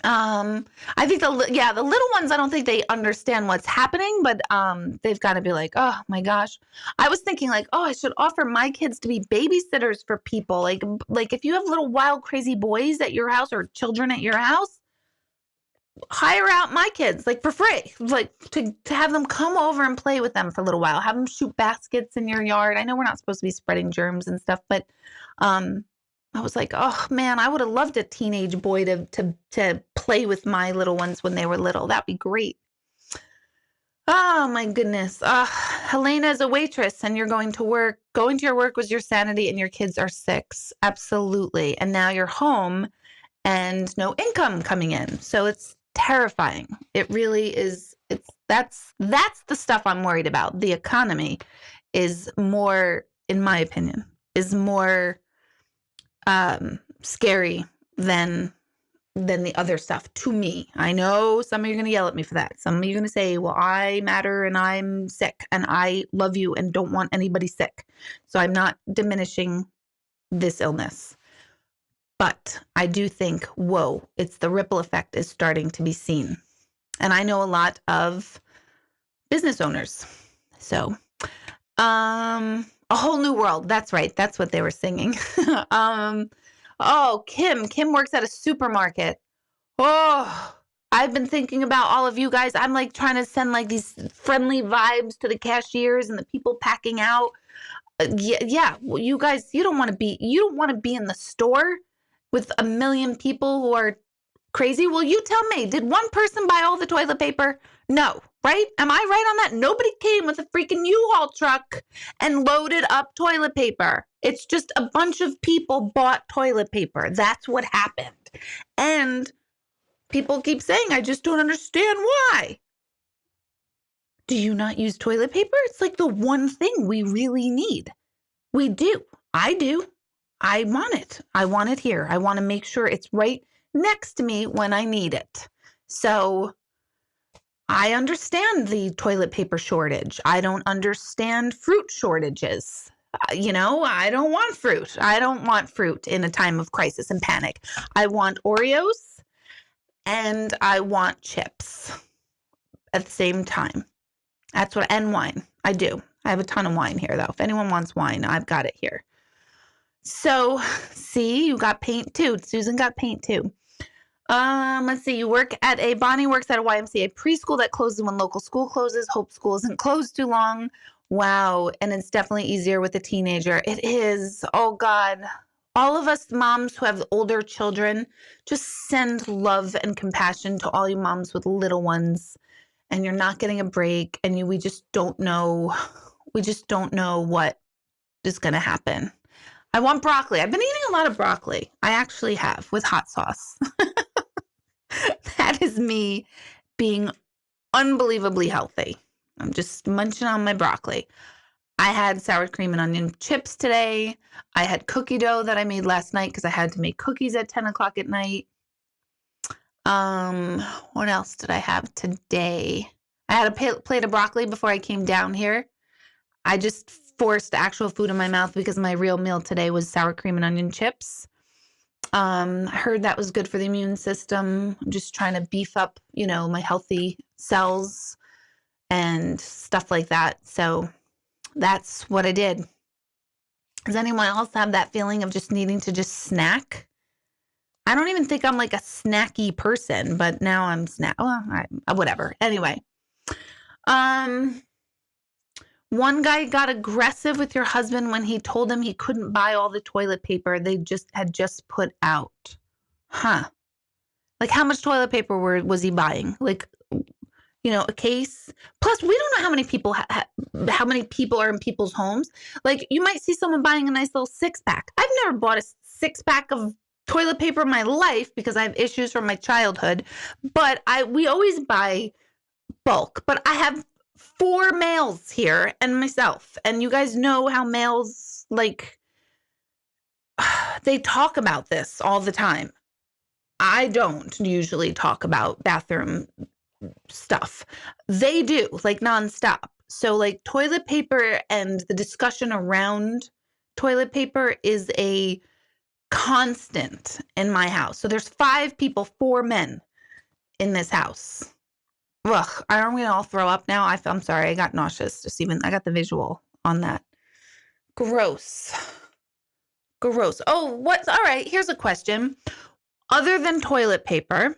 I think the little ones, I don't think they understand what's happening, but they've got to be like, oh my gosh. I was thinking like, oh, I should offer my kids to be babysitters for people. Like if you have little wild, crazy boys at your house or children at your house, hire out my kids like for free, like to have them come over and play with them for a little while, have them shoot baskets in your yard. I know we're not supposed to be spreading germs and stuff, but I was like, oh man, I would have loved a teenage boy to play with my little ones when they were little. That'd be great. Oh my goodness. Helena is a waitress and you're going to work. Going to your work was your sanity and your kids are 6. Absolutely. And now you're home and no income coming in. So it's terrifying. It really is. That's the stuff I'm worried about. The economy is more, in my opinion, is more scary than the other stuff to me. I know some of you are going to yell at me for that. Some of you are going to say, well, I matter and I'm sick and I love you and don't want anybody sick. So I'm not diminishing this illness. But I do think, whoa, it's the ripple effect is starting to be seen. And I know a lot of business owners. So, a whole new world. That's right. That's what they were singing. Kim works at a supermarket. Oh, I've been thinking about all of you guys. I'm like trying to send like these friendly vibes to the cashiers and the people packing out. Well, you guys, you don't want to be in the store with a million people who are crazy. Well, you tell me, did one person buy all the toilet paper? No, right? Am I right on that? Nobody came with a freaking U-Haul truck and loaded up toilet paper. It's just a bunch of people bought toilet paper. That's what happened. And people keep saying, I just don't understand why. Do you not use toilet paper? It's like the one thing we really need. We do. I do. I want it. I want it here. I want to make sure it's right next to me when I need it. So I understand the toilet paper shortage. I don't understand fruit shortages. I don't want fruit. I don't want fruit in a time of crisis and panic. I want Oreos and I want chips at the same time. And wine. I do. I have a ton of wine here, though. If anyone wants wine, I've got it here. So, see, you got paint too. Susan got paint too. Let's see. Bonnie works at a YMCA preschool that closes when local school closes. Hope school isn't closed too long. Wow. And it's definitely easier with a teenager. It is. Oh, God. All of us moms who have older children, just send love and compassion to all you moms with little ones. And you're not getting a break. And we just don't know. We just don't know what is going to happen. I want broccoli. I've been eating a lot of broccoli. I actually have, with hot sauce. That is me being unbelievably healthy. I'm just munching on my broccoli. I had sour cream and onion chips today. I had cookie dough that I made last night because I had to make cookies at 10 o'clock at night. What else did I have today? I had a plate of broccoli before I came down here. I just forced actual food in my mouth because my real meal today was sour cream and onion chips. I heard that was good for the immune system. I'm just trying to beef up, my healthy cells and stuff like that. So that's what I did. Does anyone else have that feeling of just needing to just snack? I don't even think I'm like a snacky person, but now I'm whatever. Anyway, one guy got aggressive with your husband when he told him he couldn't buy all the toilet paper they had just put out. Huh. Like, how much toilet paper was he buying? Like, a case? Plus, we don't know how many people how many people are in people's homes. Like, you might see someone buying a nice little 6-pack. I've never bought a 6-pack of toilet paper in my life because I have issues from my childhood. But we always buy bulk. But I have 4 males here and myself. And you guys know how males, they talk about this all the time. I don't usually talk about bathroom stuff. They do, nonstop. So, toilet paper and the discussion around toilet paper is a constant in my house. So there's 5 people, 4 men in this house. Ugh, aren't we all throw up now? I'm sorry, I got nauseous. I got the visual on that. Gross. Oh, all right, here's a question. Other than toilet paper,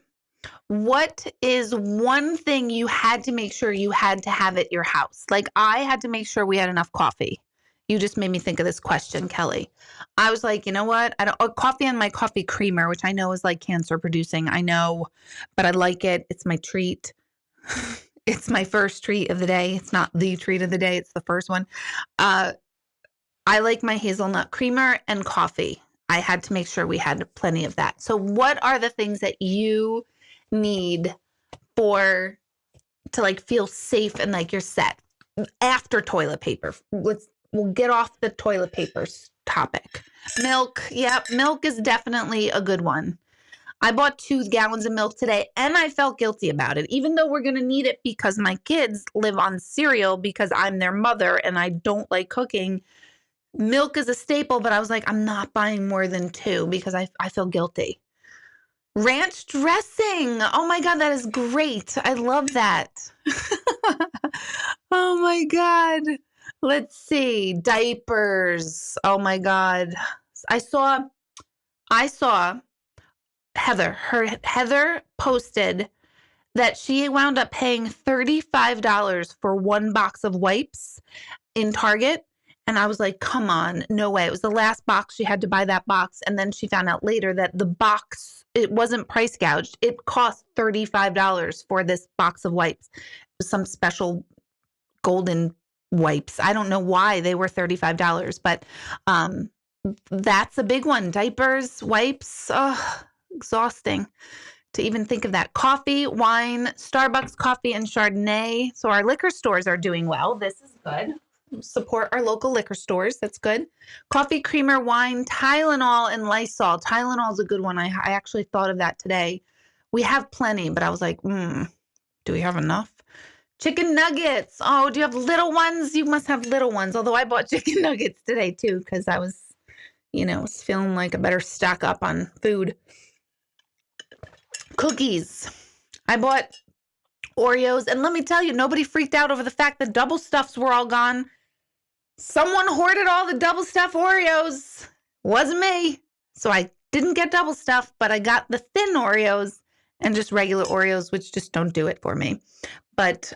what is one thing you had to make sure you had to have at your house? Like, I had to make sure we had enough coffee. You just made me think of this question, Kelly. I was like, you know what? Coffee and my coffee creamer, which I know is cancer producing. I know, but I like it. It's my treat. It's my first treat of the day. It's not the treat of the day. It's the first one. I like my hazelnut creamer and coffee. I had to make sure we had plenty of that. So what are the things that you need to feel safe and you're set after toilet paper? We'll get off the toilet paper topic. Milk. Yep. Milk is definitely a good one. I bought 2 gallons of milk today and I felt guilty about it, even though we're going to need it because my kids live on cereal because I'm their mother and I don't like cooking. Milk is a staple, but I was like, I'm not buying more than 2 because I feel guilty. Ranch dressing. Oh my God, that is great. I love that. Oh my God. Let's see. Diapers. Oh my God. I saw Heather posted that she wound up paying $35 for 1 box of wipes in Target. And I was like, come on, no way. It was the last box. She had to buy that box. And then she found out later that the box, it wasn't price gouged. It cost $35 for this box of wipes. It was some special golden wipes. I don't know why they were $35, but that's a big one. Diapers, wipes, exhausting to even think of that. Coffee, wine, Starbucks coffee, and Chardonnay. So our liquor stores are doing well. This is good. Support our local liquor stores. That's good. Coffee, creamer, wine, Tylenol, and Lysol. Tylenol is a good one. I actually thought of that today. We have plenty, but I was like, do we have enough? Chicken nuggets. Oh, do you have little ones? You must have little ones. Although I bought chicken nuggets today too, because I was, was feeling like I better stock up on food. Cookies. I bought Oreos, and let me tell you, nobody freaked out over the fact that double stuffs were all gone. Someone hoarded all the double stuff Oreos. Wasn't me. So I didn't get double stuff, but I got the thin Oreos and just regular Oreos, which just don't do it for me. But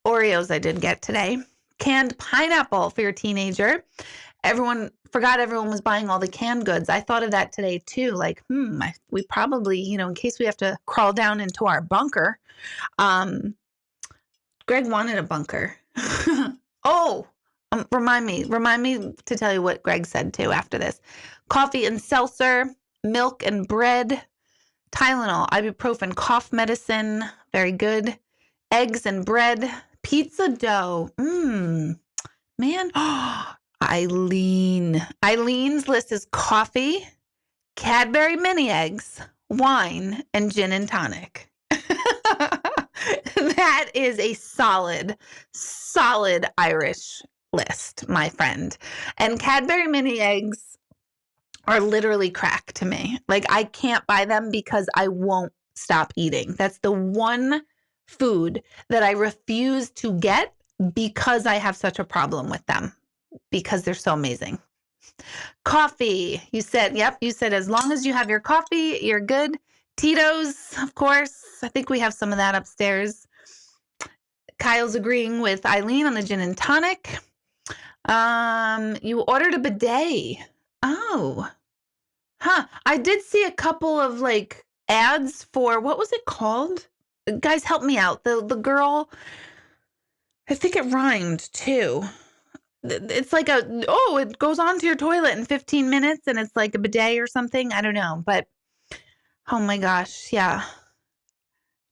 Oreos I did get today. Canned pineapple for your teenager. Everyone was buying all the canned goods. I thought of that today too. Like, we probably, in case we have to crawl down into our bunker. Greg wanted a bunker. Oh, remind me to tell you what Greg said too after this. Coffee and seltzer, milk and bread, Tylenol, ibuprofen, cough medicine, very good. Eggs and bread, pizza dough. Man. Eileen's list is coffee, Cadbury mini eggs, wine, and gin and tonic. That is a solid Irish list, my friend. And Cadbury mini eggs are literally crack to me. Like, I can't buy them because I won't stop eating. That's the one food that I refuse to get because I have such a problem with them, because they're so amazing. Coffee. You said as long as you have your coffee, you're good. Tito's, of course. I think we have some of that upstairs. Kyle's agreeing with Eileen on the gin and tonic. You ordered a bidet. Oh. Huh. I did see a couple of ads for, what was it called? Guys, help me out. The girl, I think it rhymed too. It's like it goes onto your toilet in 15 minutes and it's like a bidet or something. I don't know, but oh my gosh. Yeah.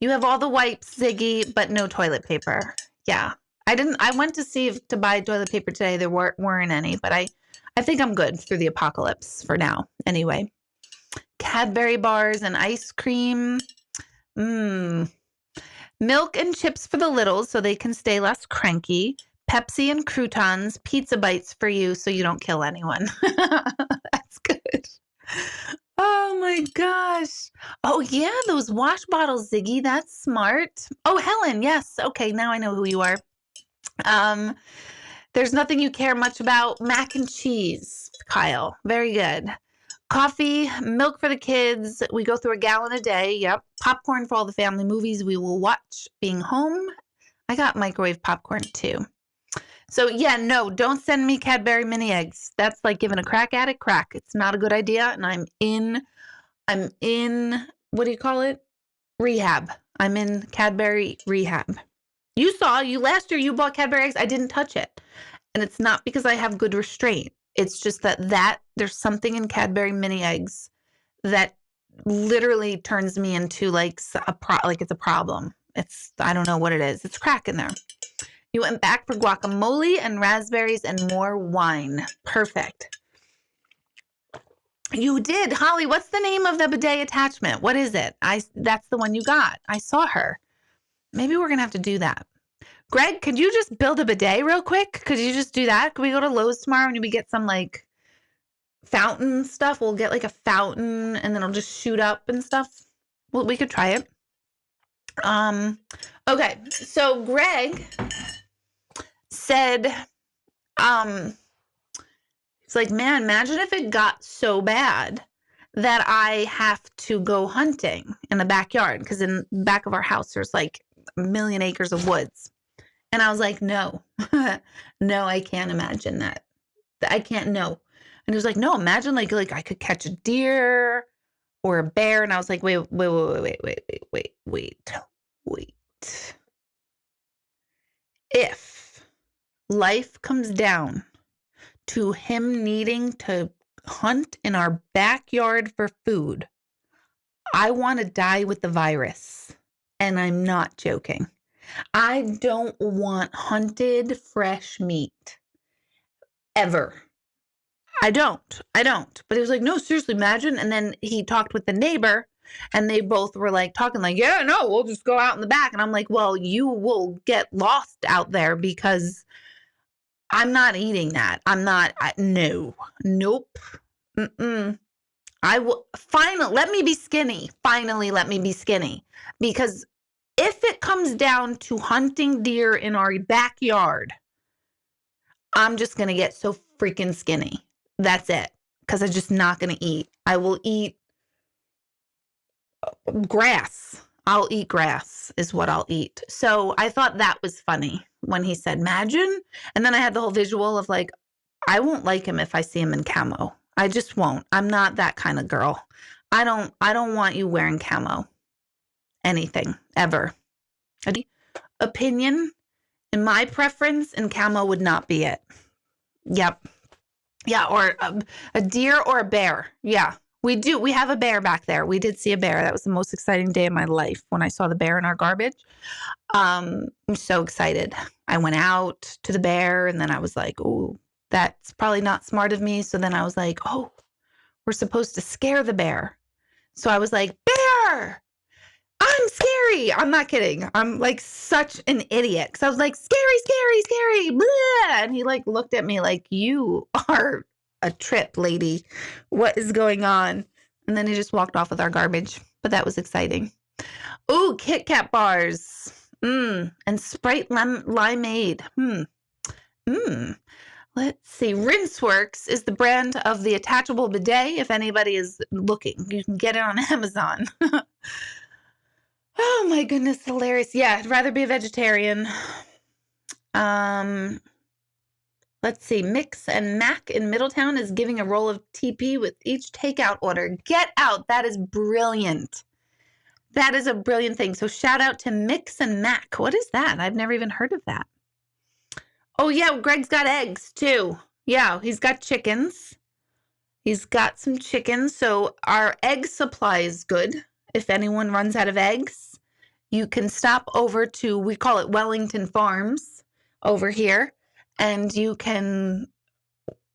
You have all the wipes, Ziggy, but no toilet paper. Yeah. I went to buy toilet paper today. There weren't any, but I think I'm good through the apocalypse for now. Anyway, Cadbury bars and ice cream. Milk and chips for the littles so they can stay less cranky. Pepsi and croutons, pizza bites for you so you don't kill anyone. That's good. Oh my gosh. Oh yeah, those wash bottles, Ziggy. That's smart. Oh, Helen. Yes. Okay, now I know who you are. There's nothing you care much about. Mac and cheese, Kyle. Very good. Coffee, milk for the kids. We go through a gallon a day. Yep. Popcorn for all the family movies we will watch being home. I got microwave popcorn too. So yeah, no, don't send me Cadbury mini eggs. That's like giving a crack addict crack. It's not a good idea. And I'm in, what do you call it? Rehab. I'm in Cadbury rehab. Last year you bought Cadbury eggs. I didn't touch it. And it's not because I have good restraint. It's just that there's something in Cadbury mini eggs that literally turns me into it's a problem. I don't know what it is. It's crack in there. You went back for guacamole and raspberries and more wine. Perfect. You did. Holly, what's the name of the bidet attachment? What is it? That's the one you got. I saw her. Maybe we're going to have to do that. Greg, could you just build a bidet real quick? Could you just do that? Could we go to Lowe's tomorrow and we get some fountain stuff? We'll get a fountain and then it'll just shoot up and stuff. Well, we could try it. Okay. So Greg said, it's like, man, imagine if it got so bad that I have to go hunting in the backyard, because in the back of our house there's a million acres of woods. And I was like, no, no, I can't imagine that. I can't, no. And he was like, no, imagine I could catch a deer or a bear. And I was like, wait. If life comes down to him needing to hunt in our backyard for food, I want to die with the virus. And I'm not joking. I don't want hunted fresh meat ever. I don't. But he was like, no, seriously, imagine. And then he talked with the neighbor and they both were like talking like, yeah, no, we'll just go out in the back. And I'm like, well, you will get lost out there because I'm not eating that. No, nope. Mm-mm. I will finally let me be skinny. Finally, let me be skinny. Because if it comes down to hunting deer in our backyard, I'm just going to get so freaking skinny. That's it. Because I'm just not going to eat. I will eat grass. I'll eat grass is what I'll eat. So I thought that was funny when he said, imagine. And then I had the whole visual of like, I won't like him if I see him in camo. I just won't. I'm not that kind of girl. I don't want you wearing camo. Anything, ever. Opinion, in my preference, and camo would not be it. Yep. Yeah, or a deer or a bear. Yeah, we have a bear back there. We did see a bear. That was the most exciting day of my life when I saw the bear in our garbage. I'm so excited. I went out to the bear and then I was like, oh, that's probably not smart of me. So then I was like, oh, we're supposed to scare the bear. So I was like, bear, I'm scary. I'm not kidding. I'm like such an idiot. Cause I was like, scary, blah. And he like looked at me like, you are a trip, lady. What is going on? And then he just walked off with our garbage. But that was exciting. Ooh, Kit Kat bars. And Sprite limeade. Let's see. Rinseworks is the brand of the attachable bidet. If anybody is looking, you can get it on Amazon. Oh my goodness, hilarious. Yeah, I'd rather be a vegetarian. Let's see. Mix and Mac in Middletown is giving a roll of TP with each takeout order. Get out. That is brilliant. That is a brilliant thing. So shout out to Mix and Mac. What is that? I've never even heard of that. Oh yeah, Greg's got eggs too. Yeah, he's got chickens. He's got some chickens. So our egg supply is good. If anyone runs out of eggs, you can stop over to, we call it Wellington Farms over here. And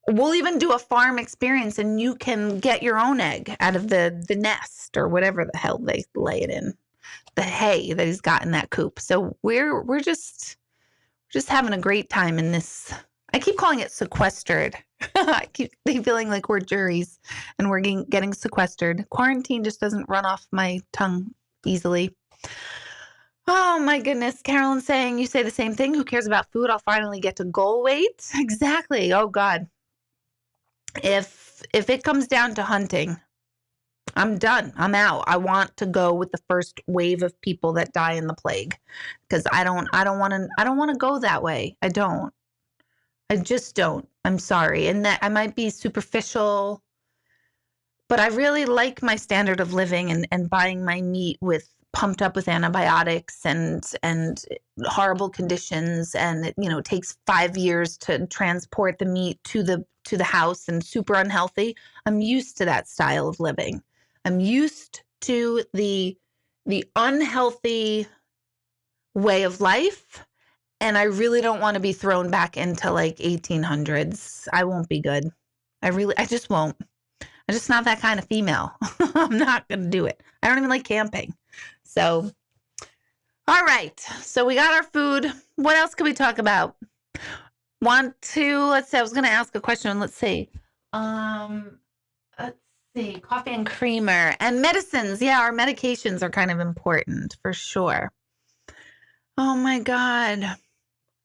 we'll even do a farm experience and you can get your own egg out of the nest or whatever the hell they lay it in. The hay that he's got in that coop. So we're just having a great time in this. I keep calling it sequestered. I keep feeling like we're juries and we're getting sequestered. Quarantine just doesn't run off my tongue easily. Oh my goodness. Carolyn saying, you say the same thing. Who cares about food? I'll finally get to goal weight. Exactly. Oh God. If it comes down to hunting, I'm done. I'm out. I want to go with the first wave of people that die in the plague because I don't want to go that way. I just don't. I'm sorry. And that I might be superficial, but I really like my standard of living and buying my meat pumped up with antibiotics and horrible conditions. And it takes 5 years to transport the meat to the house and super unhealthy. I'm used to that style of living. I'm used to the unhealthy way of life. And I really don't want to be thrown back into like 1800s. I won't be good. I just won't. I'm just not that kind of female. I'm not going to do it. I don't even like camping. So, all right. So we got our food. What else can we talk about? Let's see, I was going to ask a question. Let's see. Let's see. Coffee and creamer and medicines. Yeah, our medications are kind of important for sure. Oh my God.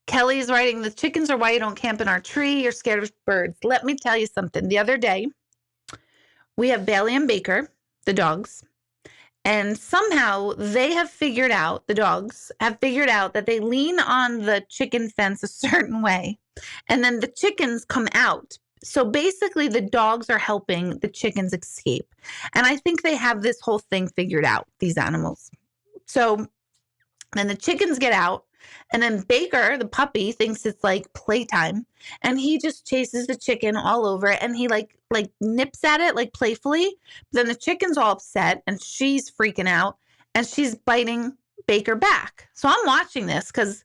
Kelly's writing, the chickens are why you don't camp in our tree. You're scared of birds. Let me tell you something. The other day, we have Bailey and Baker, the dogs, and somehow the dogs have figured out that they lean on the chicken fence a certain way, and then the chickens come out. So basically, the dogs are helping the chickens escape. And I think they have this whole thing figured out, these animals. So then the chickens get out. And then Baker, the puppy, thinks it's like playtime, and he just chases the chicken all over it, and he like nips at it like playfully. But then the chicken's all upset and she's freaking out and she's biting Baker back. So I'm watching this because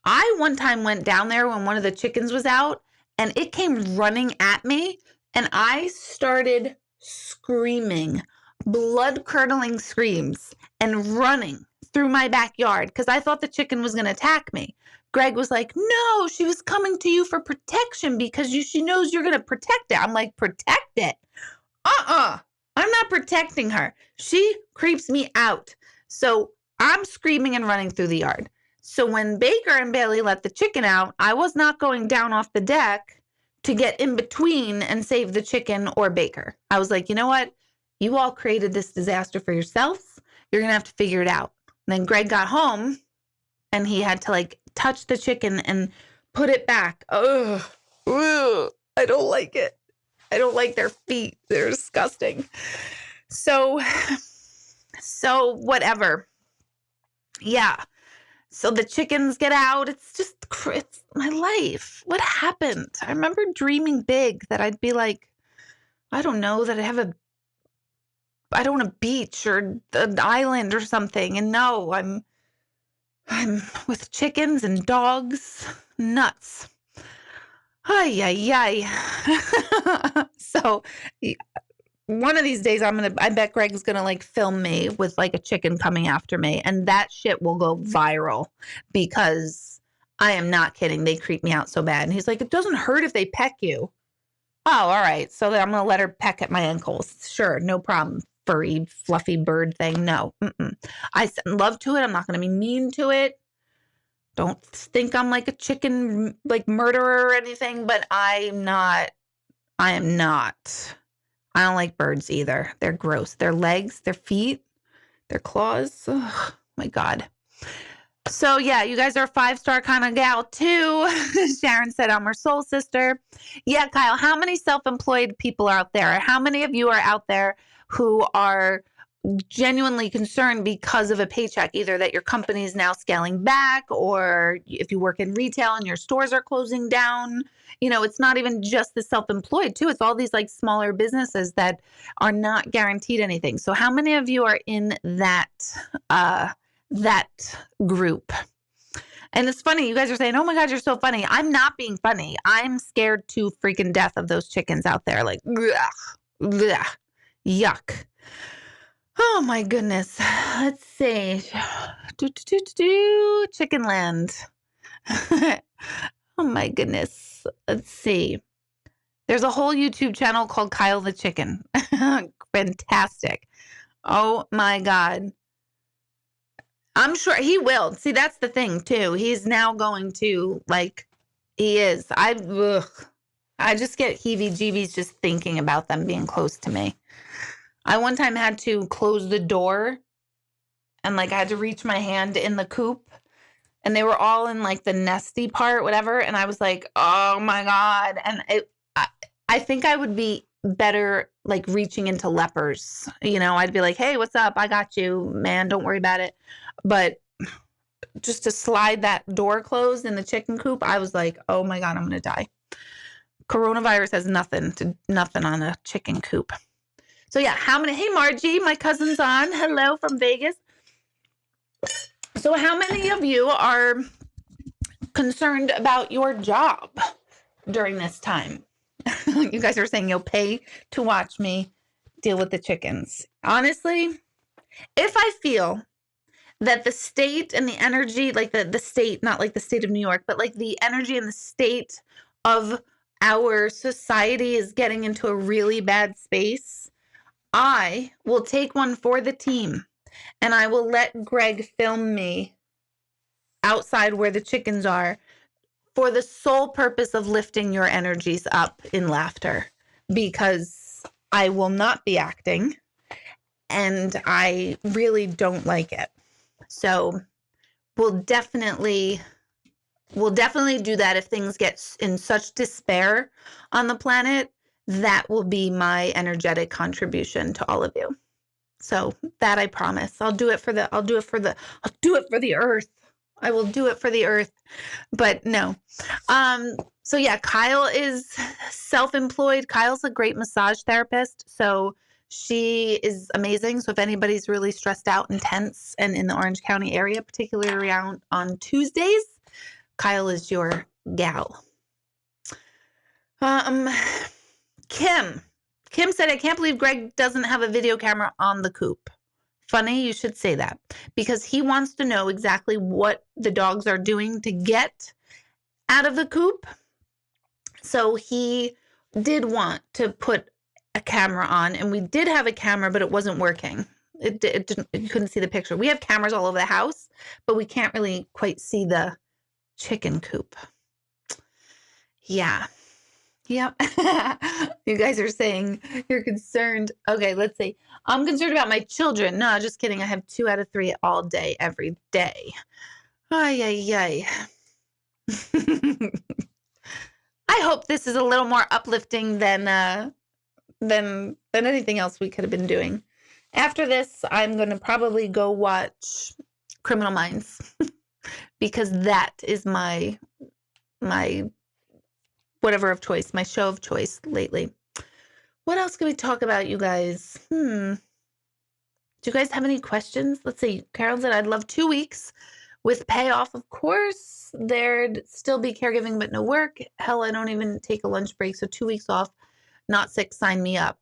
I one time went down there when one of the chickens was out and it came running at me and I started screaming, blood-curdling screams and running through my backyard because I thought the chicken was going to attack me. Greg was like, no, she was coming to you for protection because she knows you're going to protect it. I'm like, protect it? I'm not protecting her. She creeps me out. So I'm screaming and running through the yard. So when Baker and Bailey let the chicken out, I was not going down off the deck to get in between and save the chicken or Baker. I was like, you know what? You all created this disaster for yourselves. You're going to have to figure it out. And then Greg got home and he had to like touch the chicken and put it back. Ugh. I don't like it. I don't like their feet. They're disgusting. So whatever. Yeah. So the chickens get out. It's my life. What happened? I remember dreaming big that I'd be like, I don't know, that I don't want a beach or an island or something. And no, I'm with chickens and dogs. Nuts. Ay, ay, ay. So one of these days I bet Greg's gonna like film me with like a chicken coming after me and that shit will go viral because I am not kidding. They creep me out so bad. And he's like, it doesn't hurt if they peck you. Oh, all right. So then I'm going to let her peck at my ankles. Sure. No problem. Furry, fluffy bird thing. No. I send love to it. I'm not going to be mean to it. Don't think I'm like a chicken, like murderer or anything, but I am not. I don't like birds either. They're gross. Their legs, their feet, their claws. Oh my God. So yeah, you guys are a 5-star kind of gal too. Sharon said, I'm her soul sister. Yeah, Kyle, how many self-employed people are out there? How many of you are out there who are genuinely concerned because of a paycheck, either that your company is now scaling back or if you work in retail and your stores are closing down? You know, it's not even just the self-employed too. It's all these like smaller businesses that are not guaranteed anything. So how many of you are in that group? And it's funny, you guys are saying, oh my God, you're so funny. I'm not being funny. I'm scared to freaking death of those chickens out there. Like, ugh, yuck. Oh my goodness. Let's see. Chicken land. Oh my goodness. Let's see. There's a whole YouTube channel called Kyle the Chicken. Fantastic. Oh my God. I'm sure he will. See, that's the thing too. He's now going to he is. I just get heebie-jeebies just thinking about them being close to me. I one time had to close the door and I had to reach my hand in the coop and they were all in the nesty part, whatever. And I was like, oh my God. And I think I would be better reaching into lepers. I'd be like, hey, what's up? I got you, man. Don't worry about it. But just to slide that door closed in the chicken coop, I was like, oh my God, I'm going to die. Coronavirus has nothing on a chicken coop. So yeah, hey Margie, my cousin's on. Hello from Vegas. So how many of you are concerned about your job during this time? You guys are saying you'll pay to watch me deal with the chickens. Honestly, if I feel that the state and the energy, the state, not the state of New York, but the energy and the state of our society is getting into a really bad space, I will take one for the team and I will let Greg film me outside where the chickens are for the sole purpose of lifting your energies up in laughter, because I will not be acting and I really don't like it. So we'll definitely do that if things get in such despair on the planet. That will be my energetic contribution to all of you. So that I promise. I'll do it for the earth. I will do it for the earth, but no. So yeah, Kyle is self-employed. Kyle's a great massage therapist, so she is amazing. So if anybody's really stressed out and tense and in the Orange County area, particularly around on Tuesdays, Kyle is your gal. Kim said, I can't believe Greg doesn't have a video camera on the coop. Funny you should say that, because he wants to know exactly what the dogs are doing to get out of the coop. So he did want to put a camera on, and we did have a camera, but it wasn't working. It didn't, you couldn't see the picture. We have cameras all over the house, but we can't really quite see the chicken coop. Yeah. Yep. You guys are saying you're concerned. Okay, let's see. I'm concerned about my children. No, just kidding. I have 2 out of 3 all day, every day. Ay, ay, ay. I hope this is a little more uplifting than anything else we could have been doing. After this, I'm going to probably go watch Criminal Minds because that is my whatever of choice, my show of choice lately. What else can we talk about, you guys? Do you guys have any questions? Let's see. Carol said, I'd love 2 weeks with payoff, of course. There'd still be caregiving, but no work. Hell, I don't even take a lunch break. So 2 weeks off, not sick, sign me up.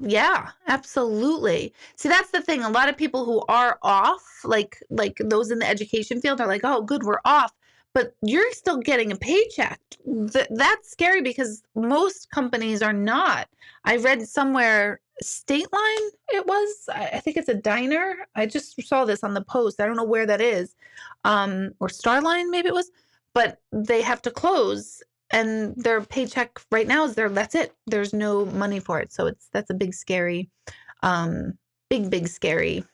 Yeah, absolutely. See, that's the thing. A lot of people who are off, like those in the education field, are like, oh, good, we're off. But you're still getting a paycheck. That's scary because most companies are not. I read somewhere, State Line, it was. I think it's a diner. I just saw this on the post. I don't know where that is. Or Starline, maybe it was. But they have to close. And their paycheck right now is that's it. There's no money for it. So that's a big, scary, big, scary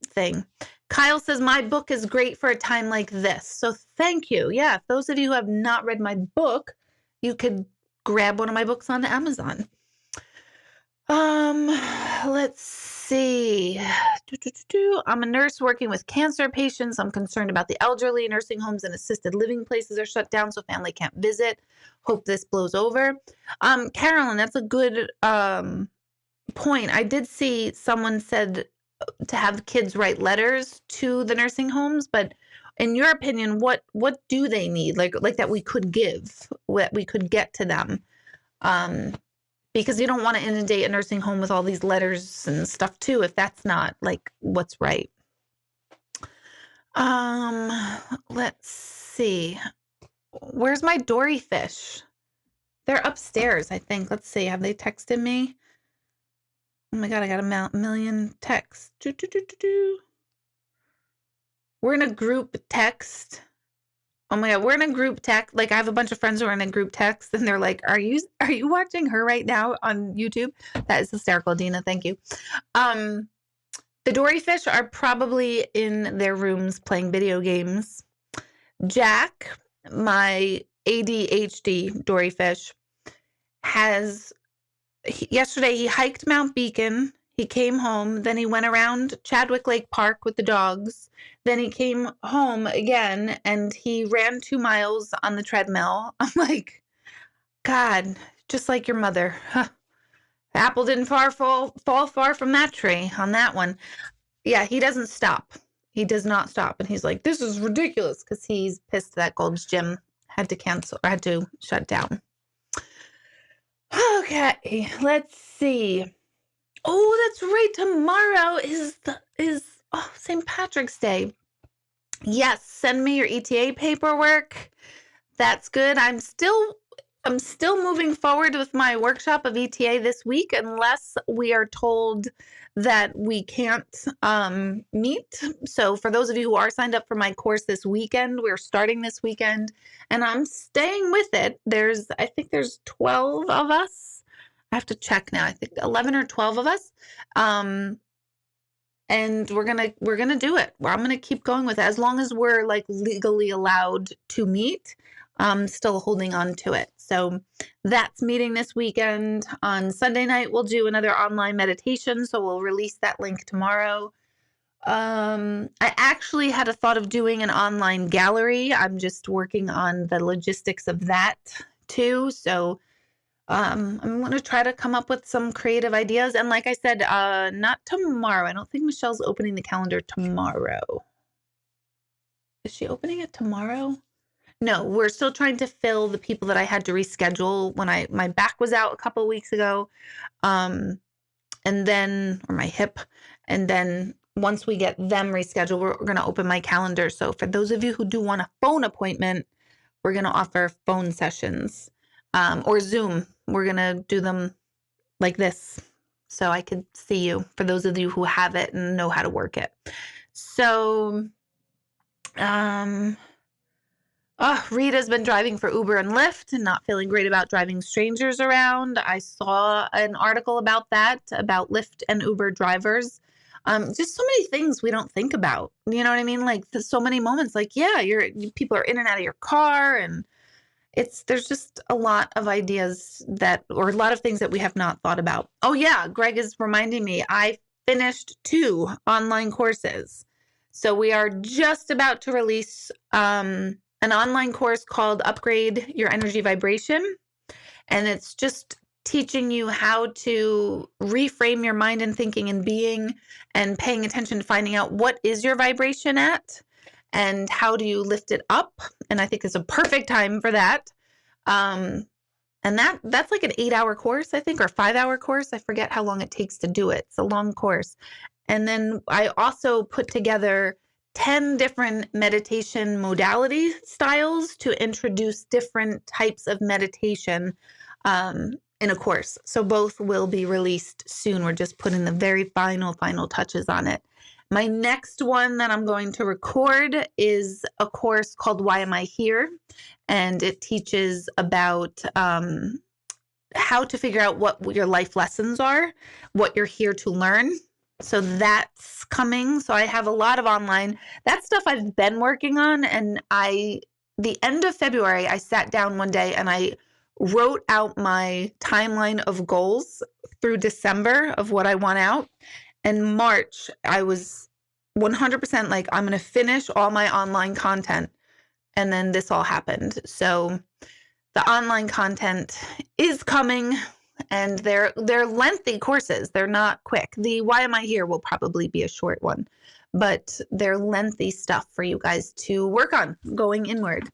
thing. Kyle says, my book is great for a time like this. So thank you. Yeah, if those of you who have not read my book, you could grab one of my books on Amazon. Let's see. I'm a nurse working with cancer patients. I'm concerned about the elderly. Nursing homes and assisted living places are shut down, so family can't visit. Hope this blows over. Carolyn, that's a good point. I did see someone said to have kids write letters to the nursing homes, but in your opinion, what do they need? Like that we could give, what we could get to them? Because you don't want to inundate a nursing home with all these letters and stuff too, if that's not like what's right. Let's see. Where's my dory fish? They're upstairs, I think. Let's see. Have they texted me? Oh my God, I got a million texts. We're in a group text. Oh my God, we're in a group text. Like I have a bunch of friends who are in a group text and they're like, are you watching her right now on YouTube? That is hysterical, Dina. Thank you. The dory fish are probably in their rooms playing video games. Jack, my ADHD dory fish, yesterday he hiked Mount Beacon. He came home, then he went around Chadwick Lake Park with the dogs. Then he came home again and he ran 2 miles on the treadmill. I'm like, God, just like your mother. Huh. The apple didn't fall far from that tree on that one. Yeah, he doesn't stop. He does not stop. And he's like, this is ridiculous because he's pissed that Gold's Gym had to shut down. Okay, let's see. Oh, that's right. Tomorrow is St. Patrick's Day. Yes, send me your ETA paperwork. That's good. I'm still moving forward with my workshop of ETA this week, unless we are told that we can't meet. So for those of you who are signed up for my course this weekend, we're starting this weekend, and I'm staying with it. I think there's 12 of us. I have to check now. I think 11 or 12 of us. And we're gonna do it. I'm gonna keep going with it as long as we're like legally allowed to meet. I'm still holding on to it. So that's meeting this weekend. On Sunday night, we'll do another online meditation. So we'll release that link tomorrow. I actually had a thought of doing an online gallery. I'm just working on the logistics of that too. So I'm going to try to come up with some creative ideas. And like I said, not tomorrow. I don't think Michelle's opening the calendar tomorrow. Is she opening it tomorrow? No, we're still trying to fill the people that I had to reschedule when my back was out a couple of weeks ago. And then, or my hip. And then once we get them rescheduled, we're going to open my calendar. So for those of you who do want a phone appointment, we're going to offer phone sessions, or Zoom. We're going to do them like this so I could see you, for those of you who have it and know how to work it. So, Rita's been driving for Uber and Lyft and not feeling great about driving strangers around. I saw an article about that, about Lyft and Uber drivers. Just so many things we don't think about. You know what I mean? Like so many moments, like, yeah, people are in and out of your car, and there's just a lot of ideas or a lot of things that we have not thought about. Oh yeah, Greg is reminding me, I finished 2 online courses. So we are just about to release, an online course called Upgrade Your Energy Vibration. And it's just teaching you how to reframe your mind and thinking and being, and paying attention to finding out what is your vibration at and how do you lift it up. And I think it's a perfect time for that. And that's like an 8-hour course, I think, or 5-hour course. I forget how long it takes to do it. It's a long course. And then I also put together 10 different meditation modality styles to introduce different types of meditation in a course. So both will be released soon. We're just putting the very final touches on it. My next one that I'm going to record is a course called Why Am I Here? And it teaches about how to figure out what your life lessons are, what you're here to learn. So that's coming. So I have a lot of online. That stuff I've been working on. And the end of February, I sat down one day and I wrote out my timeline of goals through December of what I want out. And March, I was 100% like, I'm going to finish all my online content. And then this all happened. So the online content is coming, and they're lengthy courses. They're not quick. The Why Am I Here will probably be a short one, but they're lengthy stuff for you guys to work on going inward.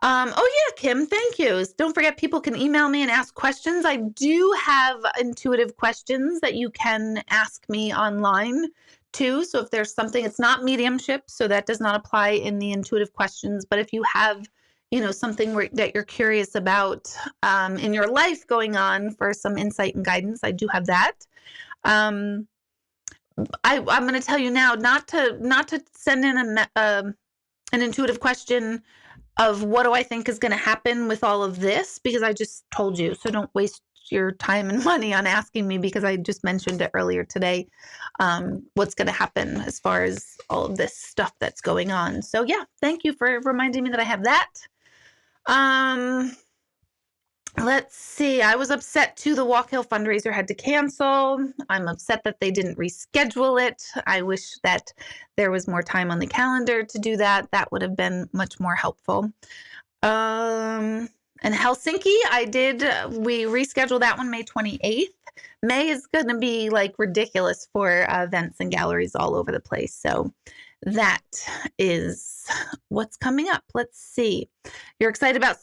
Oh yeah, Kim, thank you. Don't forget, people can email me and ask questions. I do have intuitive questions that you can ask me online too. So if there's something, it's not mediumship, so that does not apply in the intuitive questions. But if you have, something that you're curious about in your life going on for some insight and guidance, I do have that. I'm going to tell you now not to send in an intuitive question of what do I think is going to happen with all of this, because I just told you. So don't waste your time and money on asking me, because I just mentioned it earlier today, what's going to happen as far as all of this stuff that's going on. So yeah, thank you for reminding me that I have that. Let's see. I was upset too. The Walk Hill fundraiser had to cancel. I'm upset that they didn't reschedule it. I wish that there was more time on the calendar to do that. That would have been much more helpful. And Helsinki, we rescheduled that one May 28th. May is going to be like ridiculous for events and galleries all over the place. So that is what's coming up. Let's see. You're excited about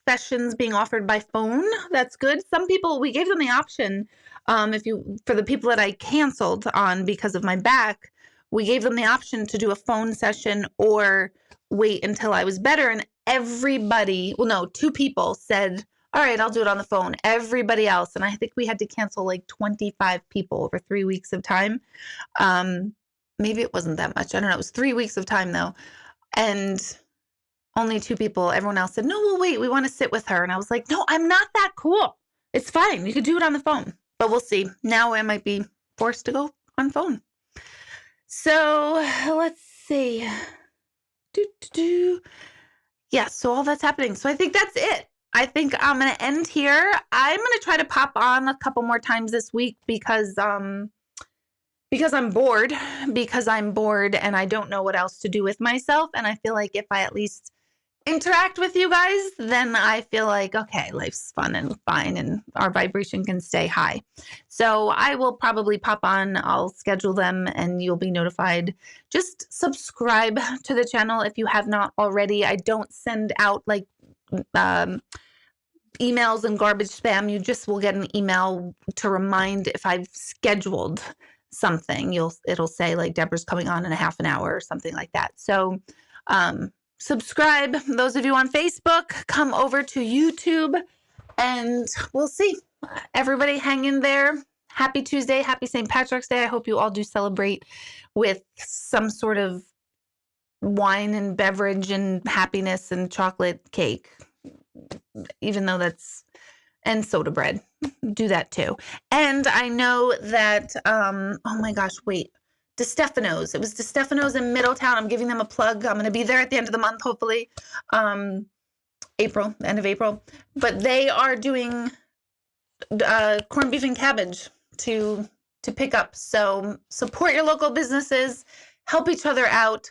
sessions being offered by phone. That's good. Some people, we gave them the option. For the people that I canceled on because of my back, we gave them the option to do a phone session or wait until I was better. And everybody, 2 people said, all right, I'll do it on the phone. Everybody else, and I think we had to cancel like 25 people over 3 weeks of time. Maybe it wasn't that much. I don't know. It was 3 weeks of time though. And only 2 people, everyone else said, no, we'll wait. We want to sit with her. And I was like, no, I'm not that cool. It's fine. You could do it on the phone, but we'll see. Now I might be forced to go on phone. So let's see. Yeah, so all that's happening. So I think that's it. I think I'm going to end here. I'm going to try to pop on a couple more times this week because because I'm bored, and I don't know what else to do with myself. And I feel like if I at least interact with you guys, then I feel like, okay, life's fun and fine and our vibration can stay high. So I will probably pop on, I'll schedule them and you'll be notified. Just subscribe to the channel if you have not already. I don't send out like emails and garbage spam. You just will get an email to remind if I've scheduled something. It'll say like Deborah's coming on in a half an hour or something like that. So subscribe. Those of you on Facebook, come over to YouTube and we'll see. Everybody hang in there. Happy Tuesday. Happy St. Patrick's Day. I hope you all do celebrate with some sort of wine and beverage and happiness and chocolate cake, even though and soda bread. Do that too. And I know that, oh my gosh, wait. DeStefano's. It was DeStefano's in Middletown. I'm giving them a plug. I'm going to be there at the end of the month, hopefully. April, end of April. But they are doing corned beef and cabbage to pick up. So support your local businesses, help each other out,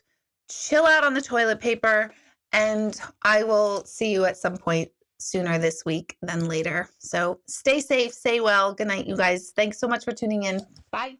chill out on the toilet paper, and I will see you at some point sooner this week than later. So stay safe, stay well. Good night, you guys. Thanks so much for tuning in. Bye.